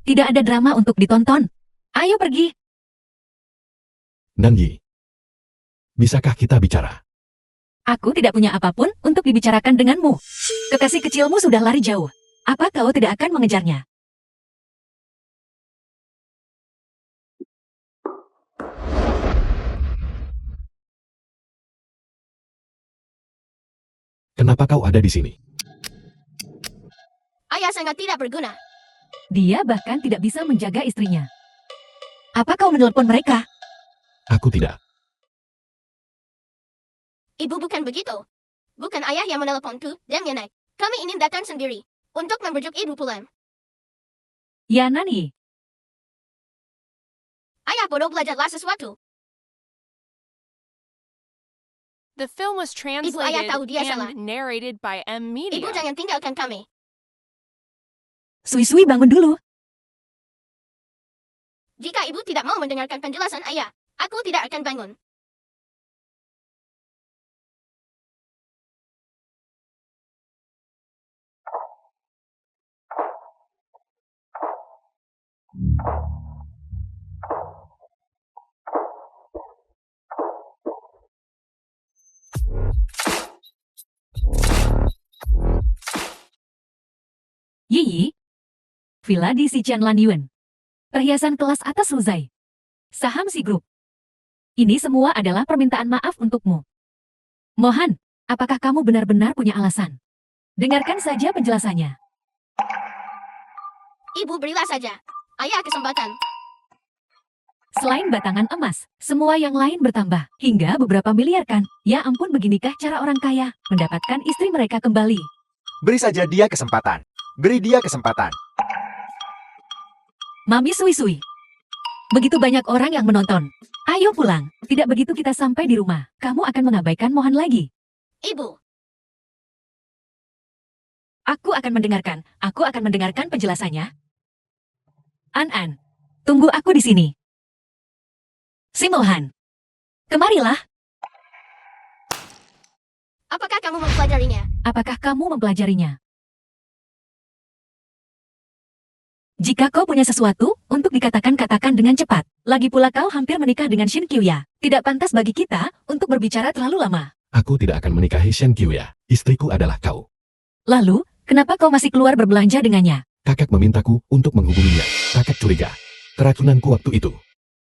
Speaker 1: Tidak ada drama untuk ditonton. Ayo pergi.
Speaker 2: Nanyi, bisakah kita bicara?
Speaker 1: Aku tidak punya apapun untuk dibicarakan denganmu. Kekasih kecilmu sudah lari jauh. Apa kau tidak akan mengejarnya?
Speaker 2: Kenapa kau ada di sini?
Speaker 6: Ayah sangat tidak berguna.
Speaker 1: Dia bahkan tidak bisa menjaga istrinya. Apa kau menelepon mereka?
Speaker 2: Aku tidak.
Speaker 6: Ibu bukan begitu. Bukan ayah yang meneleponku dan Yanak. Kami ingin datang sendiri untuk membujuk ibu pulang.
Speaker 1: Ya Nani,
Speaker 6: Ayah bodoh, belajarlah sesuatu.
Speaker 4: The film was translated
Speaker 6: tahu dia salah.
Speaker 4: and narrated by M Media.
Speaker 6: Ibu jangan tinggalkan kami.
Speaker 1: Sui-Sui bangun dulu.
Speaker 6: Jika ibu tidak mau mendengarkan penjelasan ayah, aku tidak akan bangun.
Speaker 1: villa di Xiqian Lanyuan. Perhiasan kelas atas Luzai. Saham Si Group. Ini semua adalah permintaan maaf untukmu. Mohan, apakah kamu benar-benar punya alasan? Dengarkan saja penjelasannya.
Speaker 6: Ibu berilah saja. Ayah kesempatan.
Speaker 1: Selain batangan emas, semua yang lain bertambah, hingga beberapa miliar kan? Ya ampun, beginikah cara orang kaya mendapatkan istri mereka kembali?
Speaker 3: Beri saja dia kesempatan. Beri dia kesempatan.
Speaker 1: Mami Sui-Sui. Begitu banyak orang yang menonton. Ayo pulang, tidak begitu kita sampai di rumah, kamu akan mengabaikan Mohan lagi.
Speaker 6: Ibu,
Speaker 1: Aku akan mendengarkan penjelasannya. An-An, tunggu aku di sini. Si Mohan, kemarilah.
Speaker 6: apakah kamu mempelajarinya?
Speaker 1: Apakah kamu mempelajarinya? Jika kau punya sesuatu untuk katakan dengan cepat. Lagi pula kau hampir menikah dengan Shin Kyuya. Tidak pantas bagi kita untuk berbicara terlalu lama.
Speaker 2: Aku tidak akan menikahi Shen Kyuya. Istriku adalah kau.
Speaker 1: Lalu, kenapa kau masih keluar berbelanja dengannya?
Speaker 2: Kakak memintaku untuk menghubunginya. Kakak curiga. Keracunanku waktu itu.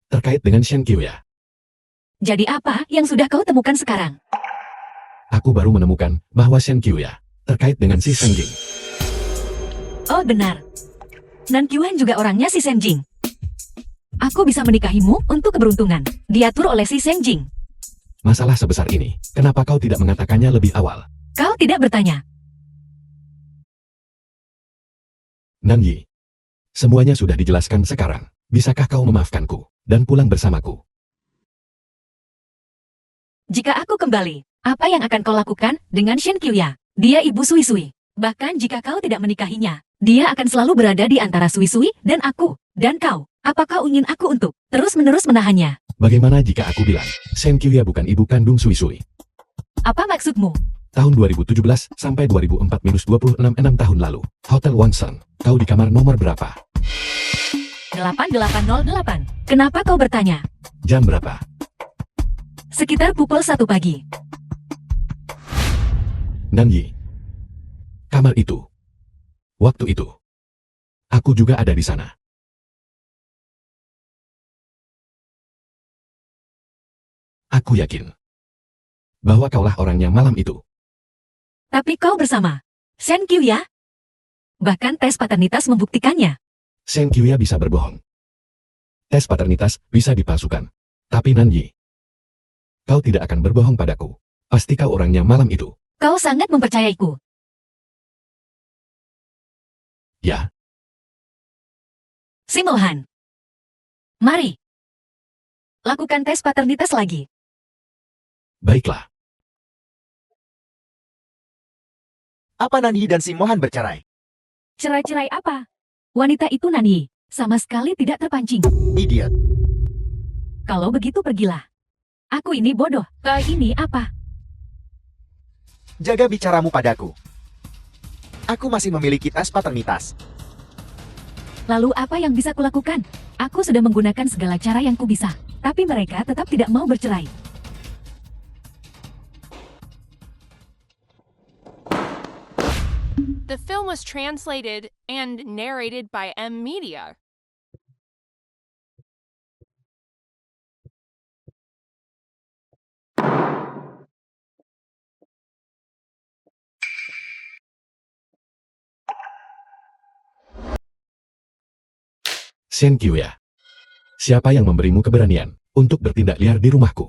Speaker 2: Terkait dengan Shen Kyuya.
Speaker 1: Jadi apa yang sudah kau temukan sekarang?
Speaker 2: Aku baru menemukan bahwa Shen Kyuya terkait dengan si Senjing.
Speaker 1: Oh benar. Nan Kyuhan juga orangnya si Senjing. Aku bisa menikahimu untuk keberuntungan. Diatur oleh si Senjing.
Speaker 2: Masalah sebesar ini, kenapa kau tidak mengatakannya lebih awal?
Speaker 1: Kau tidak bertanya.
Speaker 2: Nanyi, semuanya sudah dijelaskan sekarang. Bisakah kau memaafkanku dan pulang bersamaku?
Speaker 1: Jika aku kembali, apa yang akan kau lakukan dengan Shin Kyuya? Dia ibu Sui-Sui. Bahkan jika kau tidak menikahinya, dia akan selalu berada di antara Sui-Sui dan aku. Dan kau, apa kau ingin aku untuk terus-menerus menahannya?
Speaker 2: Bagaimana jika aku bilang, Shen Kyuya bukan ibu kandung Sui-Sui?
Speaker 1: Apa maksudmu?
Speaker 2: Tahun 2017 sampai 2004-26 6 tahun lalu. Hotel Wangsan, kau di kamar nomor berapa?
Speaker 1: 8808. Kenapa kau bertanya?
Speaker 2: Jam berapa?
Speaker 1: Sekitar pukul 1 pagi.
Speaker 2: Nanyi. Kamar itu. Waktu itu. Aku juga ada di sana. Aku yakin bahwa kaulah orangnya malam itu.
Speaker 1: Tapi kau bersama Shen Kyuya? Bahkan tes paternitas membuktikannya.
Speaker 2: Shen Kyuya bisa berbohong. Tes paternitas bisa dipalsukan. Tapi Nanyi, kau tidak akan berbohong padaku. Pasti kau orangnya malam itu.
Speaker 1: Kau sangat mempercayaiku.
Speaker 2: Ya,
Speaker 1: Si Mohan. Mari. Lakukan tes paternitas lagi.
Speaker 2: baiklah.
Speaker 3: Apa Nanyi dan si Mohan bercerai?
Speaker 1: Cerai-cerai apa? Wanita itu Nani. Sama sekali tidak terpancing.
Speaker 3: Idiot.
Speaker 1: Kalau begitu pergilah. Aku ini bodoh. Kau ini apa?
Speaker 3: Jaga bicaramu padaku. Aku masih memiliki tes paternitas.
Speaker 1: Lalu apa yang bisa kulakukan? Aku sudah menggunakan segala cara yang kubisa. Tapi mereka tetap tidak mau bercerai.
Speaker 4: The film was translated and narrated by M Media.
Speaker 2: Shen Kyuya. Siapa yang memberimu keberanian untuk bertindak liar di rumahku?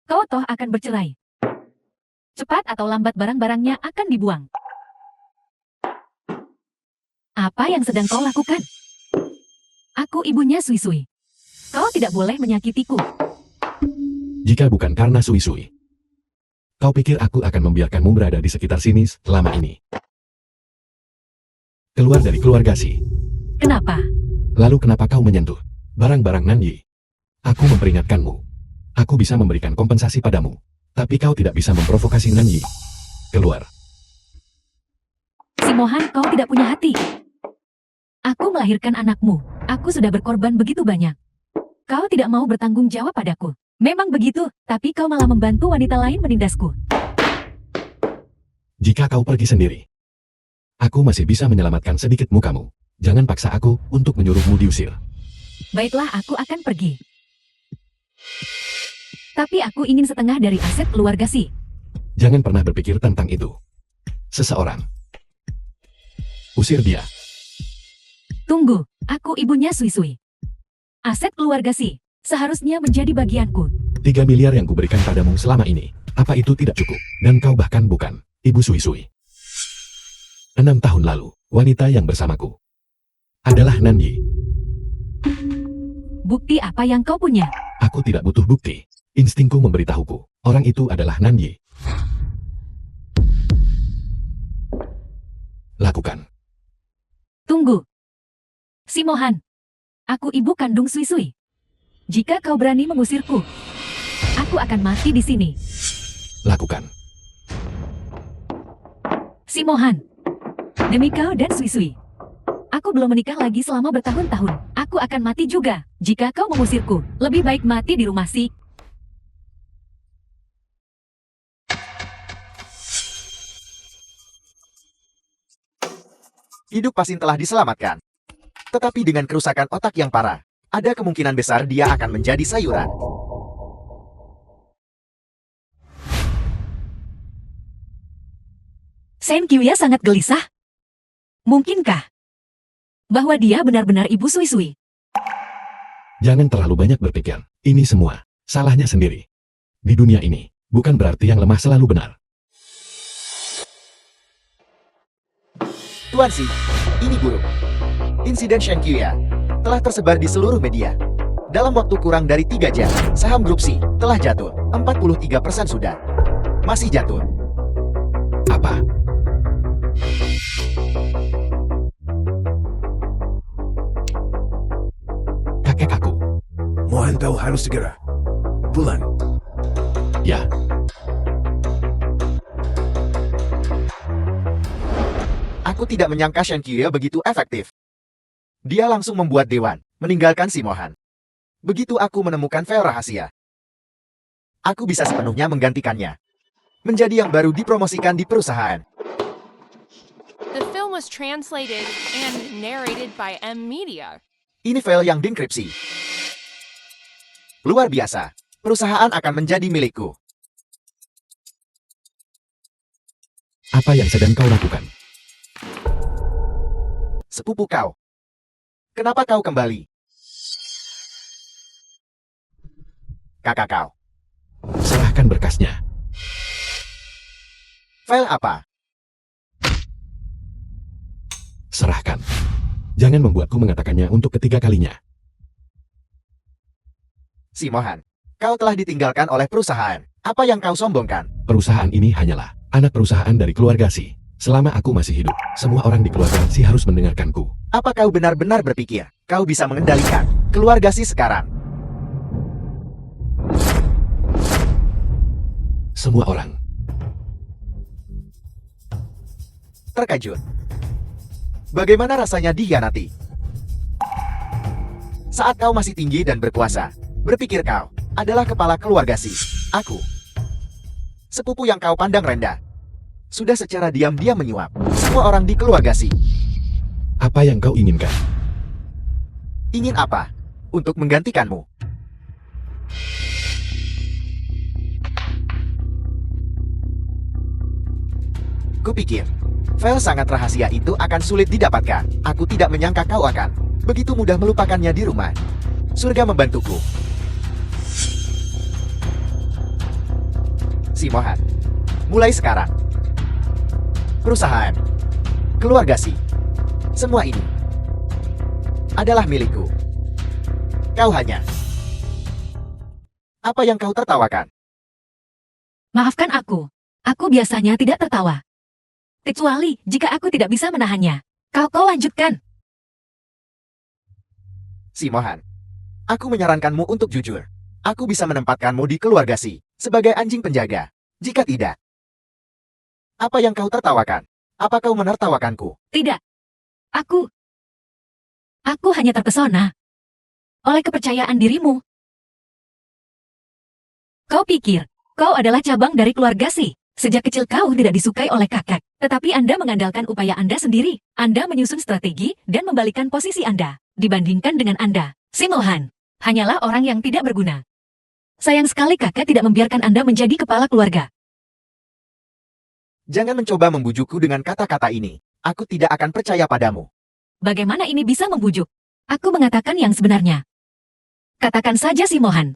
Speaker 1: Kau toh akan bercerai. Cepat atau lambat barang-barangnya akan dibuang. Apa yang sedang kau lakukan? Aku ibunya Sui-Sui. Kau tidak boleh menyakitiku.
Speaker 2: Jika bukan karena Sui-Sui, kau pikir aku akan membiarkanmu berada di sekitar sini selama ini? Keluar dari keluarga Si.
Speaker 1: Kenapa?
Speaker 2: Lalu kenapa kau menyentuh barang-barang Nanyi? Aku memperingatkanmu. Aku bisa memberikan kompensasi padamu. Tapi kau tidak bisa memprovokasi Nanyi. Keluar.
Speaker 1: Si Mohan, kau tidak punya hati. Aku melahirkan anakmu. Aku sudah berkorban begitu banyak. Kau tidak mau bertanggung jawab padaku. Memang begitu, tapi kau malah membantu wanita lain menindasku.
Speaker 2: Jika kau pergi sendiri, Aku masih bisa menyelamatkan sedikit mukamu. Jangan paksa aku untuk menyuruhmu diusir.
Speaker 1: Baiklah, aku akan pergi. Tapi aku ingin setengah dari aset keluarga Si.
Speaker 2: Jangan pernah berpikir tentang itu. Seseorang. Usir dia.
Speaker 1: Tunggu, aku ibunya Sui-Sui. Aset keluarga Si seharusnya menjadi bagianku.
Speaker 2: 3 miliar yang kuberikan padamu selama ini. Apa itu tidak cukup? Dan kau bahkan bukan ibu Sui-Sui. 6 tahun lalu, wanita yang bersamaku adalah Nanyi.
Speaker 1: Bukti apa yang kau punya?
Speaker 2: Aku tidak butuh bukti. Instingku memberitahuku. Orang itu adalah Nanyi. Lakukan.
Speaker 1: Tunggu. Si Mohan. Aku ibu kandung Sui-Sui. Jika kau berani mengusirku, aku akan mati di sini.
Speaker 2: Lakukan.
Speaker 1: Si Mohan. Demi kau dan Sui-Sui. Aku belum menikah lagi selama bertahun-tahun. Aku akan mati juga. Jika kau mengusirku, lebih baik mati di rumah Si.
Speaker 3: Hidup Pasin telah diselamatkan. Tetapi dengan kerusakan otak yang parah, ada kemungkinan besar dia akan menjadi sayuran.
Speaker 1: Sen Kyuya sangat gelisah. Mungkinkah bahwa dia benar-benar ibu Sui-Sui?
Speaker 2: Jangan terlalu banyak berpikir. Ini semua salahnya sendiri. Di dunia ini, bukan berarti yang lemah selalu benar.
Speaker 3: Tuan Si, ini buruk. Insiden Shenkyu-ya telah tersebar di seluruh media. Dalam waktu kurang dari 3 jam, saham grup Si telah jatuh. 43% sudah. Masih jatuh.
Speaker 2: Apa? Kakek aku.
Speaker 5: Mohan tahu harus segera pulang.
Speaker 2: Ya.
Speaker 3: Aku tidak menyangka Shenkyu-ya begitu efektif. Dia langsung membuat dewan, meninggalkan si Mohan. Begitu aku menemukan file rahasia, aku bisa sepenuhnya menggantikannya. Menjadi yang baru dipromosikan di perusahaan.
Speaker 4: The film was translated and narrated by M Media.
Speaker 3: Ini file yang dienkripsi. Luar biasa. Perusahaan akan menjadi milikku.
Speaker 2: Apa yang sedang kau lakukan?
Speaker 3: Sepupu kau. Kenapa kau kembali? Kakak kau.
Speaker 2: Serahkan berkasnya.
Speaker 3: File apa?
Speaker 2: Serahkan. Jangan membuatku mengatakannya untuk ketiga kalinya.
Speaker 3: Si Mohan, kau telah ditinggalkan oleh perusahaan. Apa yang kau sombongkan?
Speaker 2: Perusahaan ini hanyalah anak perusahaan dari keluarga Si. Selama aku masih hidup, semua orang di keluarga Si harus mendengarkanku.
Speaker 3: Apa kau benar-benar berpikir kau bisa mengendalikan keluarga Si sekarang?
Speaker 2: Semua orang.
Speaker 3: Terkejut. Bagaimana rasanya dihianati? Saat kau masih tinggi dan berkuasa, berpikir kau adalah kepala keluarga Si. Aku, sepupu yang kau pandang rendah, sudah secara diam-diam menyuap semua orang di keluarga Si.
Speaker 2: Apa yang kau inginkan?
Speaker 3: Ingin apa? Untuk menggantikanmu. Kupikir, file sangat rahasia itu akan sulit didapatkan. Aku tidak menyangka kau akan begitu mudah melupakannya di rumah. Surga membantuku. Si Mohan, mulai sekarang, perusahaan, keluarga Si, semua ini adalah milikku. Kau hanya... Apa yang kau tertawakan?
Speaker 1: Maafkan aku. Aku biasanya tidak tertawa. Kecuali jika aku tidak bisa menahannya. Kau lanjutkan.
Speaker 3: Si Mohan, aku menyarankanmu untuk jujur. Aku bisa menempatkanmu di keluarga Si sebagai anjing penjaga. Jika tidak, apa yang kau tertawakan? Apa kau menertawakanku?
Speaker 1: Tidak. Aku hanya terpesona oleh kepercayaan dirimu. Kau pikir kau adalah cabang dari keluarga Si. Sejak kecil kau tidak disukai oleh kakak. Tetapi Anda mengandalkan upaya Anda sendiri. Anda menyusun strategi dan membalikan posisi Anda dibandingkan dengan Anda. Si Mohan hanyalah orang yang tidak berguna. Sayang sekali kakak tidak membiarkan Anda menjadi kepala keluarga.
Speaker 3: Jangan mencoba membujukku dengan kata-kata ini. Aku tidak akan percaya padamu.
Speaker 1: Bagaimana ini bisa membujuk? Aku mengatakan yang sebenarnya. Katakan saja si Mohan.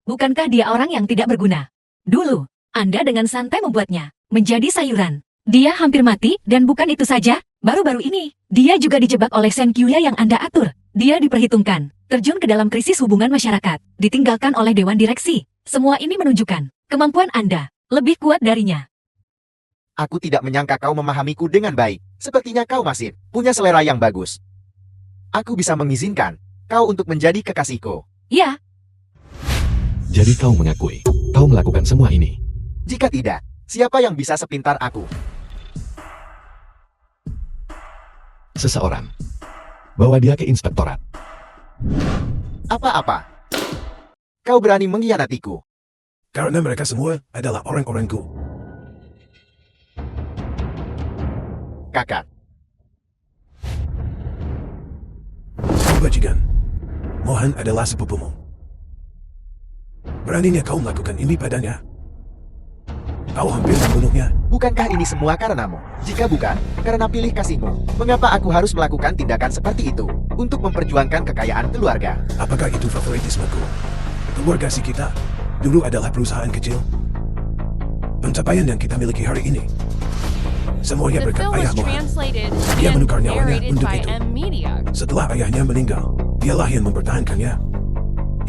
Speaker 1: Bukankah dia orang yang tidak berguna? Dulu, Anda dengan santai membuatnya menjadi sayuran. Dia hampir mati dan bukan itu saja, baru-baru ini, dia juga dijebak oleh Sen Kyuya yang Anda atur. Dia diperhitungkan, terjun ke dalam krisis hubungan masyarakat, ditinggalkan oleh Dewan Direksi. Semua ini menunjukkan kemampuan Anda lebih kuat darinya.
Speaker 3: Aku tidak menyangka kau memahamiku dengan baik. Sepertinya kau masih punya selera yang bagus. Aku bisa mengizinkan kau untuk menjadi kekasihku.
Speaker 1: Ya,
Speaker 2: Jadi kau mengakui, kau melakukan semua ini.
Speaker 3: Jika tidak, siapa yang bisa sepintar aku?
Speaker 2: Seseorang. Bawa dia ke inspektorat.
Speaker 3: Apa-apa? Kau berani mengkhianatiku.
Speaker 5: Karena mereka semua adalah orang-orangku.
Speaker 3: Kakak,
Speaker 5: Kau bajingan. Mohan adalah sepupumu. Beraninya kau melakukan ini padanya. Kau hampir membunuhnya.
Speaker 3: bukankah ini semua karenamu? Jika bukan, karena pilih kasihmu, mengapa aku harus melakukan tindakan seperti itu untuk memperjuangkan kekayaan keluarga?
Speaker 5: Apakah itu favoritismeku? Keluarga si kita dulu adalah perusahaan kecil. Pencapaian yang kita miliki hari ini semuanya
Speaker 4: The
Speaker 5: berkat
Speaker 4: film
Speaker 5: ayah
Speaker 4: was
Speaker 5: Mohan.
Speaker 4: translated
Speaker 5: Dia
Speaker 4: and
Speaker 5: menukar nyawanya
Speaker 4: narrated
Speaker 5: untuk
Speaker 4: by
Speaker 5: itu.
Speaker 4: M Media.
Speaker 5: Setelah ayahnya meninggal, dialah yang mempertahankannya.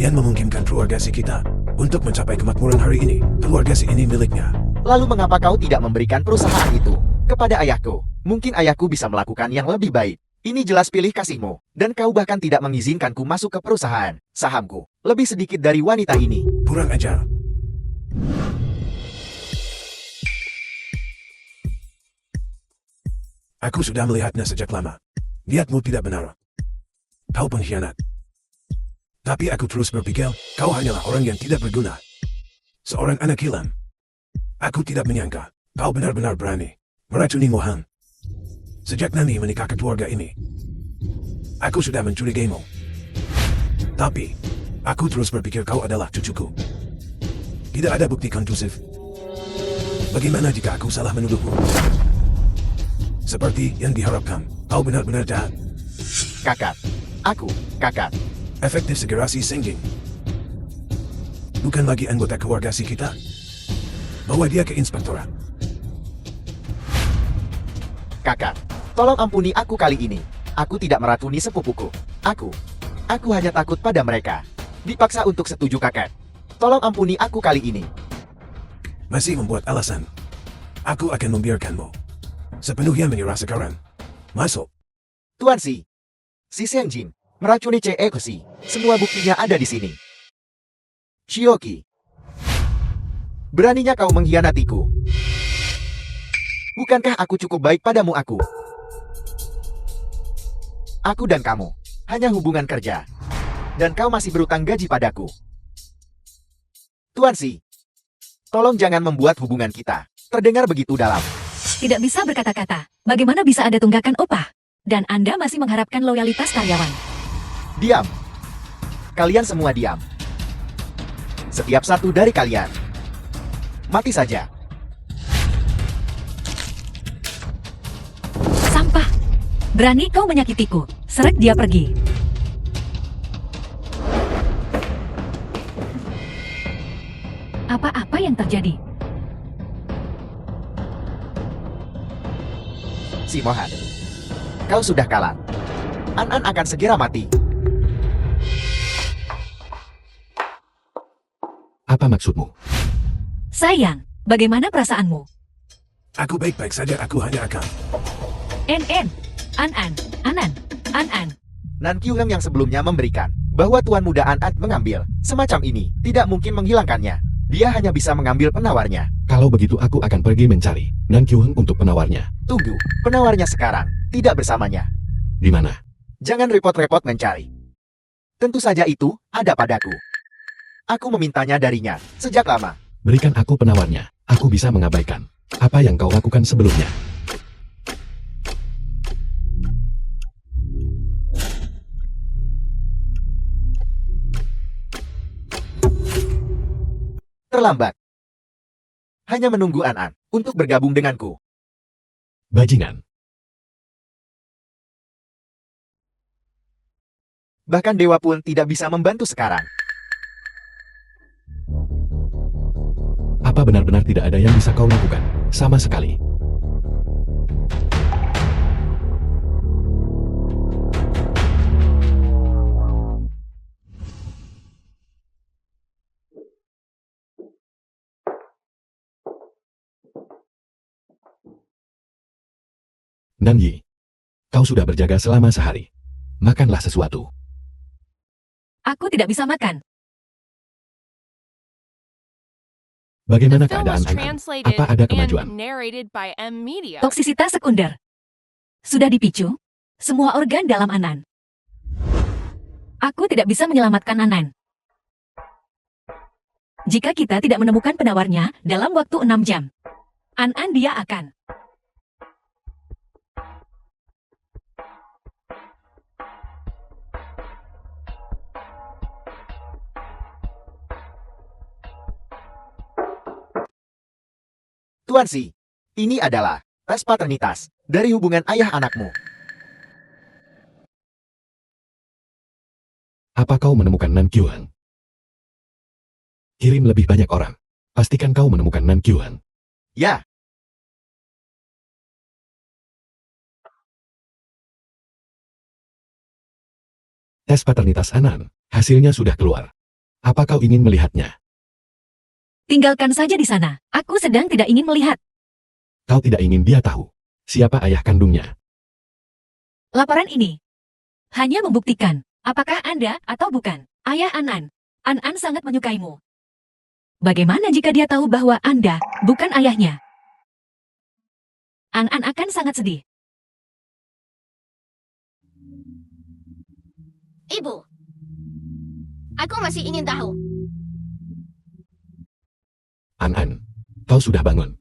Speaker 5: Yang memungkinkan keluarga si kita untuk mencapai kemakmuran hari ini. Keluarga si ini miliknya.
Speaker 3: Lalu mengapa kau tidak memberikan perusahaan itu kepada ayahku? Mungkin ayahku bisa melakukan yang lebih baik. Ini jelas pilih kasihmu, dan kau bahkan tidak mengizinkanku masuk ke perusahaan sahamku. Lebih sedikit dari wanita ini.
Speaker 5: Kurang ajar. Aku sudah melihatnya sejak lama. Niatmu tidak benar. Kau pengkhianat. Tapi aku terus berpikir, kau hanyalah orang yang tidak berguna. Seorang anak hilang. Aku tidak menyangka, kau benar-benar berani meracuni Mohan. Sejak Nani menikah ke keluarga ini, aku sudah mencurigaimu. Tapi, aku terus berpikir kau adalah cucuku. Tidak ada bukti konklusif. Bagaimana jika aku salah menuduhmu? Seperti yang diharapkan, kau benar-benar jahat.
Speaker 3: Kakak, kakak.
Speaker 5: Efektif segera si Sengging. Bukan lagi anggota keluarga si kita. Bawa dia ke inspektorat.
Speaker 3: Kakak, tolong ampuni aku kali ini. Aku tidak meracuni sepupuku. Aku hanya takut pada mereka. Dipaksa untuk setuju kakak. Tolong ampuni aku kali ini.
Speaker 5: Masih membuat alasan. Aku akan membiarkanmu sepenuhnya menyerah sekarang. Masuk.
Speaker 3: Tuan Si Senjin meracuni Ekoshi. Semua buktinya ada di sini. Shioki, beraninya kau mengkhianatiku. Bukankah aku cukup baik padamu aku? Aku dan kamu hanya hubungan kerja. Dan kau masih berutang gaji padaku. Tuan Si, tolong jangan membuat hubungan kita terdengar begitu dalam.
Speaker 1: tidak bisa berkata-kata. Bagaimana bisa ada tunggakan upah? Dan Anda masih mengharapkan loyalitas karyawan.
Speaker 3: Diam. Kalian semua diam. Setiap satu dari kalian. Mati saja.
Speaker 1: Sampah. Berani kau menyakitiku. Seret dia pergi. Apa-apa yang terjadi?
Speaker 3: Si Mohan, kau sudah kalah. An-An akan segera mati.
Speaker 2: Apa maksudmu?
Speaker 1: Sayang, bagaimana perasaanmu?
Speaker 5: Aku baik-baik saja, aku hanya akan.
Speaker 1: En, An-An, An-An.
Speaker 3: Nan Kyuheng yang sebelumnya memberikan bahwa Tuan Muda An-An mengambil semacam ini tidak mungkin menghilangkannya. Dia hanya bisa mengambil penawarnya.
Speaker 2: Kalau begitu aku akan pergi mencari Nan Kyuheng untuk penawarnya.
Speaker 3: Tunggu, penawarnya sekarang tidak bersamanya.
Speaker 2: Di mana?
Speaker 3: Jangan repot-repot mencari. Tentu saja itu ada padaku. Aku memintanya darinya sejak lama.
Speaker 2: Berikan aku penawarnya. Aku bisa mengabaikan apa yang kau lakukan sebelumnya.
Speaker 3: terlambat. Hanya menunggu An-An untuk bergabung denganku.
Speaker 2: Bajingan.
Speaker 3: Bahkan dewa pun tidak bisa membantu sekarang.
Speaker 2: Apa benar-benar tidak ada yang bisa kau lakukan? Sama sekali. Nanyi, kau sudah berjaga selama sehari. Makanlah sesuatu.
Speaker 1: Aku tidak bisa makan.
Speaker 2: Bagaimana
Speaker 4: The film
Speaker 2: keadaan
Speaker 4: was
Speaker 2: An-An?
Speaker 4: translated
Speaker 2: Apa ada kemajuan?
Speaker 4: and narrated by M Media.
Speaker 1: Toksisitas sekunder. Sudah dipicu. Semua organ dalam An-An. Aku tidak bisa menyelamatkan An-An. Jika kita tidak menemukan penawarnya dalam waktu 6 jam, An-An dia akan.
Speaker 3: Tuan Si, ini adalah tes paternitas dari hubungan ayah anakmu.
Speaker 2: Apa kau menemukan Nan Kyuhan? Kirim lebih banyak orang. Pastikan kau menemukan Nan Kyuhan.
Speaker 3: Ya,
Speaker 2: Tes paternitas An-An. Hasilnya sudah keluar. Apa kau ingin melihatnya?
Speaker 1: Tinggalkan saja di sana. Aku sedang tidak ingin melihat.
Speaker 2: Kau tidak ingin dia tahu siapa ayah kandungnya.
Speaker 1: Laporan ini hanya membuktikan apakah Anda atau bukan ayah An-An. An-An sangat menyukaimu. Bagaimana jika dia tahu bahwa Anda bukan ayahnya? An-An akan sangat sedih.
Speaker 6: Ibu. Aku masih ingin tahu.
Speaker 2: An-An, kau sudah bangun.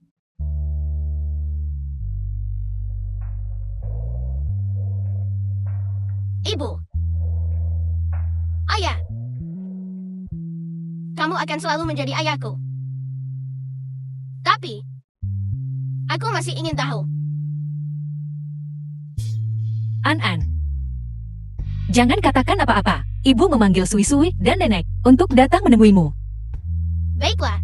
Speaker 6: Ibu. Ayah. Kamu akan selalu menjadi ayahku. Tapi, aku masih ingin tahu.
Speaker 1: An-An. Jangan katakan apa-apa. Ibu memanggil Sui-Sui dan Nenek untuk datang menemuimu.
Speaker 6: Baiklah.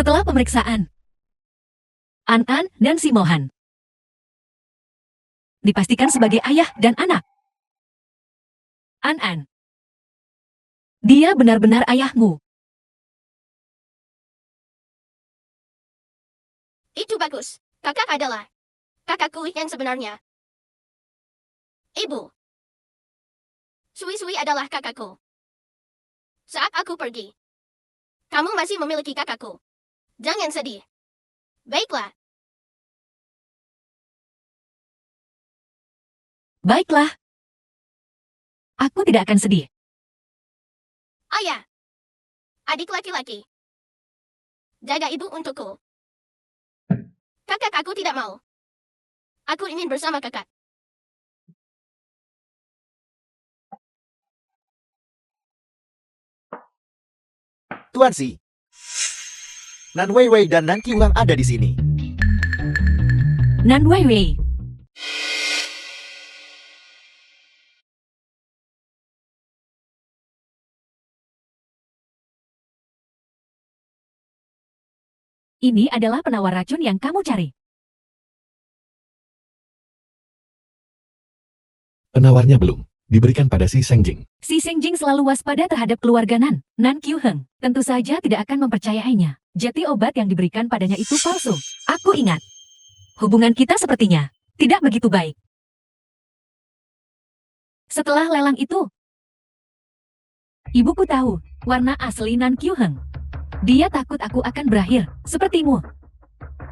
Speaker 1: Setelah pemeriksaan, An-An dan si Mohan dipastikan sebagai ayah dan anak. An-An. Dia benar-benar ayahmu.
Speaker 6: Itu bagus. Kakak adalah kakakku yang sebenarnya. Ibu. Sui-Sui adalah kakakku. Saat aku pergi, kamu masih memiliki kakakku. Jangan sedih. Baiklah.
Speaker 1: Baiklah. Aku tidak akan sedih.
Speaker 6: Ayah. Adik laki-laki. Jaga ibu untukku. Kakak aku tidak mau. Aku ingin bersama kakak.
Speaker 3: Tuan Si. Nan Weiwei dan Nan Qiuhang ada di sini.
Speaker 1: Nan Weiwei. Ini adalah penawar racun yang kamu cari.
Speaker 2: Penawarnya belum diberikan pada si Sengjing.
Speaker 1: Si Sengjing selalu waspada terhadap keluarga Nan Qiuheng. Tentu saja tidak akan mempercayainya. Jati obat yang diberikan padanya itu palsu. Aku ingat. Hubungan kita sepertinya tidak begitu baik. Setelah lelang itu, ibuku tahu warna asli Nan Qiuheng. Dia takut aku akan berakhir sepertimu.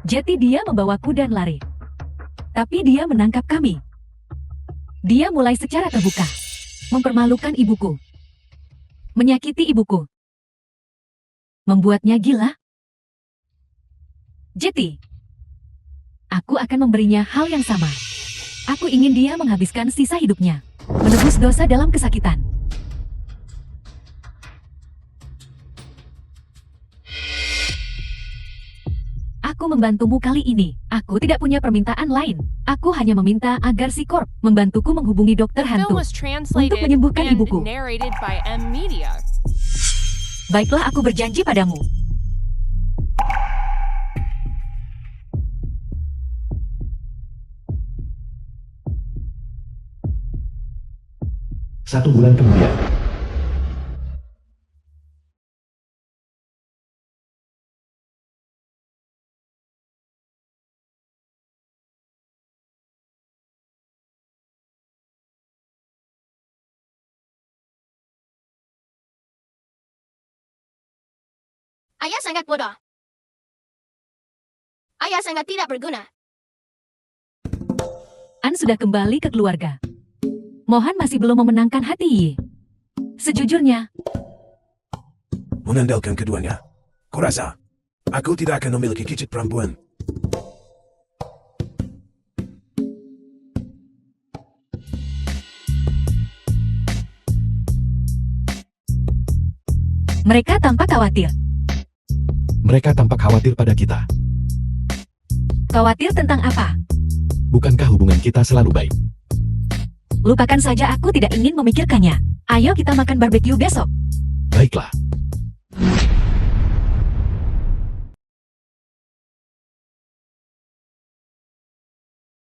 Speaker 1: Jadi dia membawaku dan lari. Tapi dia menangkap kami. Dia mulai secara terbuka mempermalukan ibuku. Menyakiti ibuku. Membuatnya gila. Jadi, aku akan memberinya hal yang sama. Aku ingin dia menghabiskan sisa hidupnya. Menebus dosa dalam kesakitan. Aku membantumu kali ini. Aku tidak punya permintaan lain. Aku hanya meminta agar si Corp membantuku menghubungi dokter
Speaker 4: The film
Speaker 1: hantu.
Speaker 4: was translated
Speaker 1: menyembuhkan
Speaker 4: and
Speaker 1: ibuku.
Speaker 4: narrated by M Media.
Speaker 1: Baiklah, aku berjanji padamu.
Speaker 2: Satu bulan kemudian,
Speaker 6: Ayah sangat bodoh. Ayah sangat tidak berguna.
Speaker 1: An sudah kembali ke keluarga. Mohan masih belum memenangkan hati Yi. Sejujurnya,
Speaker 5: Mengandalkan keduanya. Kurasa, aku tidak akan memiliki kicit perempuan.
Speaker 1: mereka tampak khawatir.
Speaker 2: mereka tampak khawatir pada kita.
Speaker 1: Khawatir tentang apa?
Speaker 2: Bukankah hubungan kita selalu baik?
Speaker 1: Lupakan saja, aku tidak ingin memikirkannya. Ayo kita makan barbeque besok.
Speaker 2: Baiklah.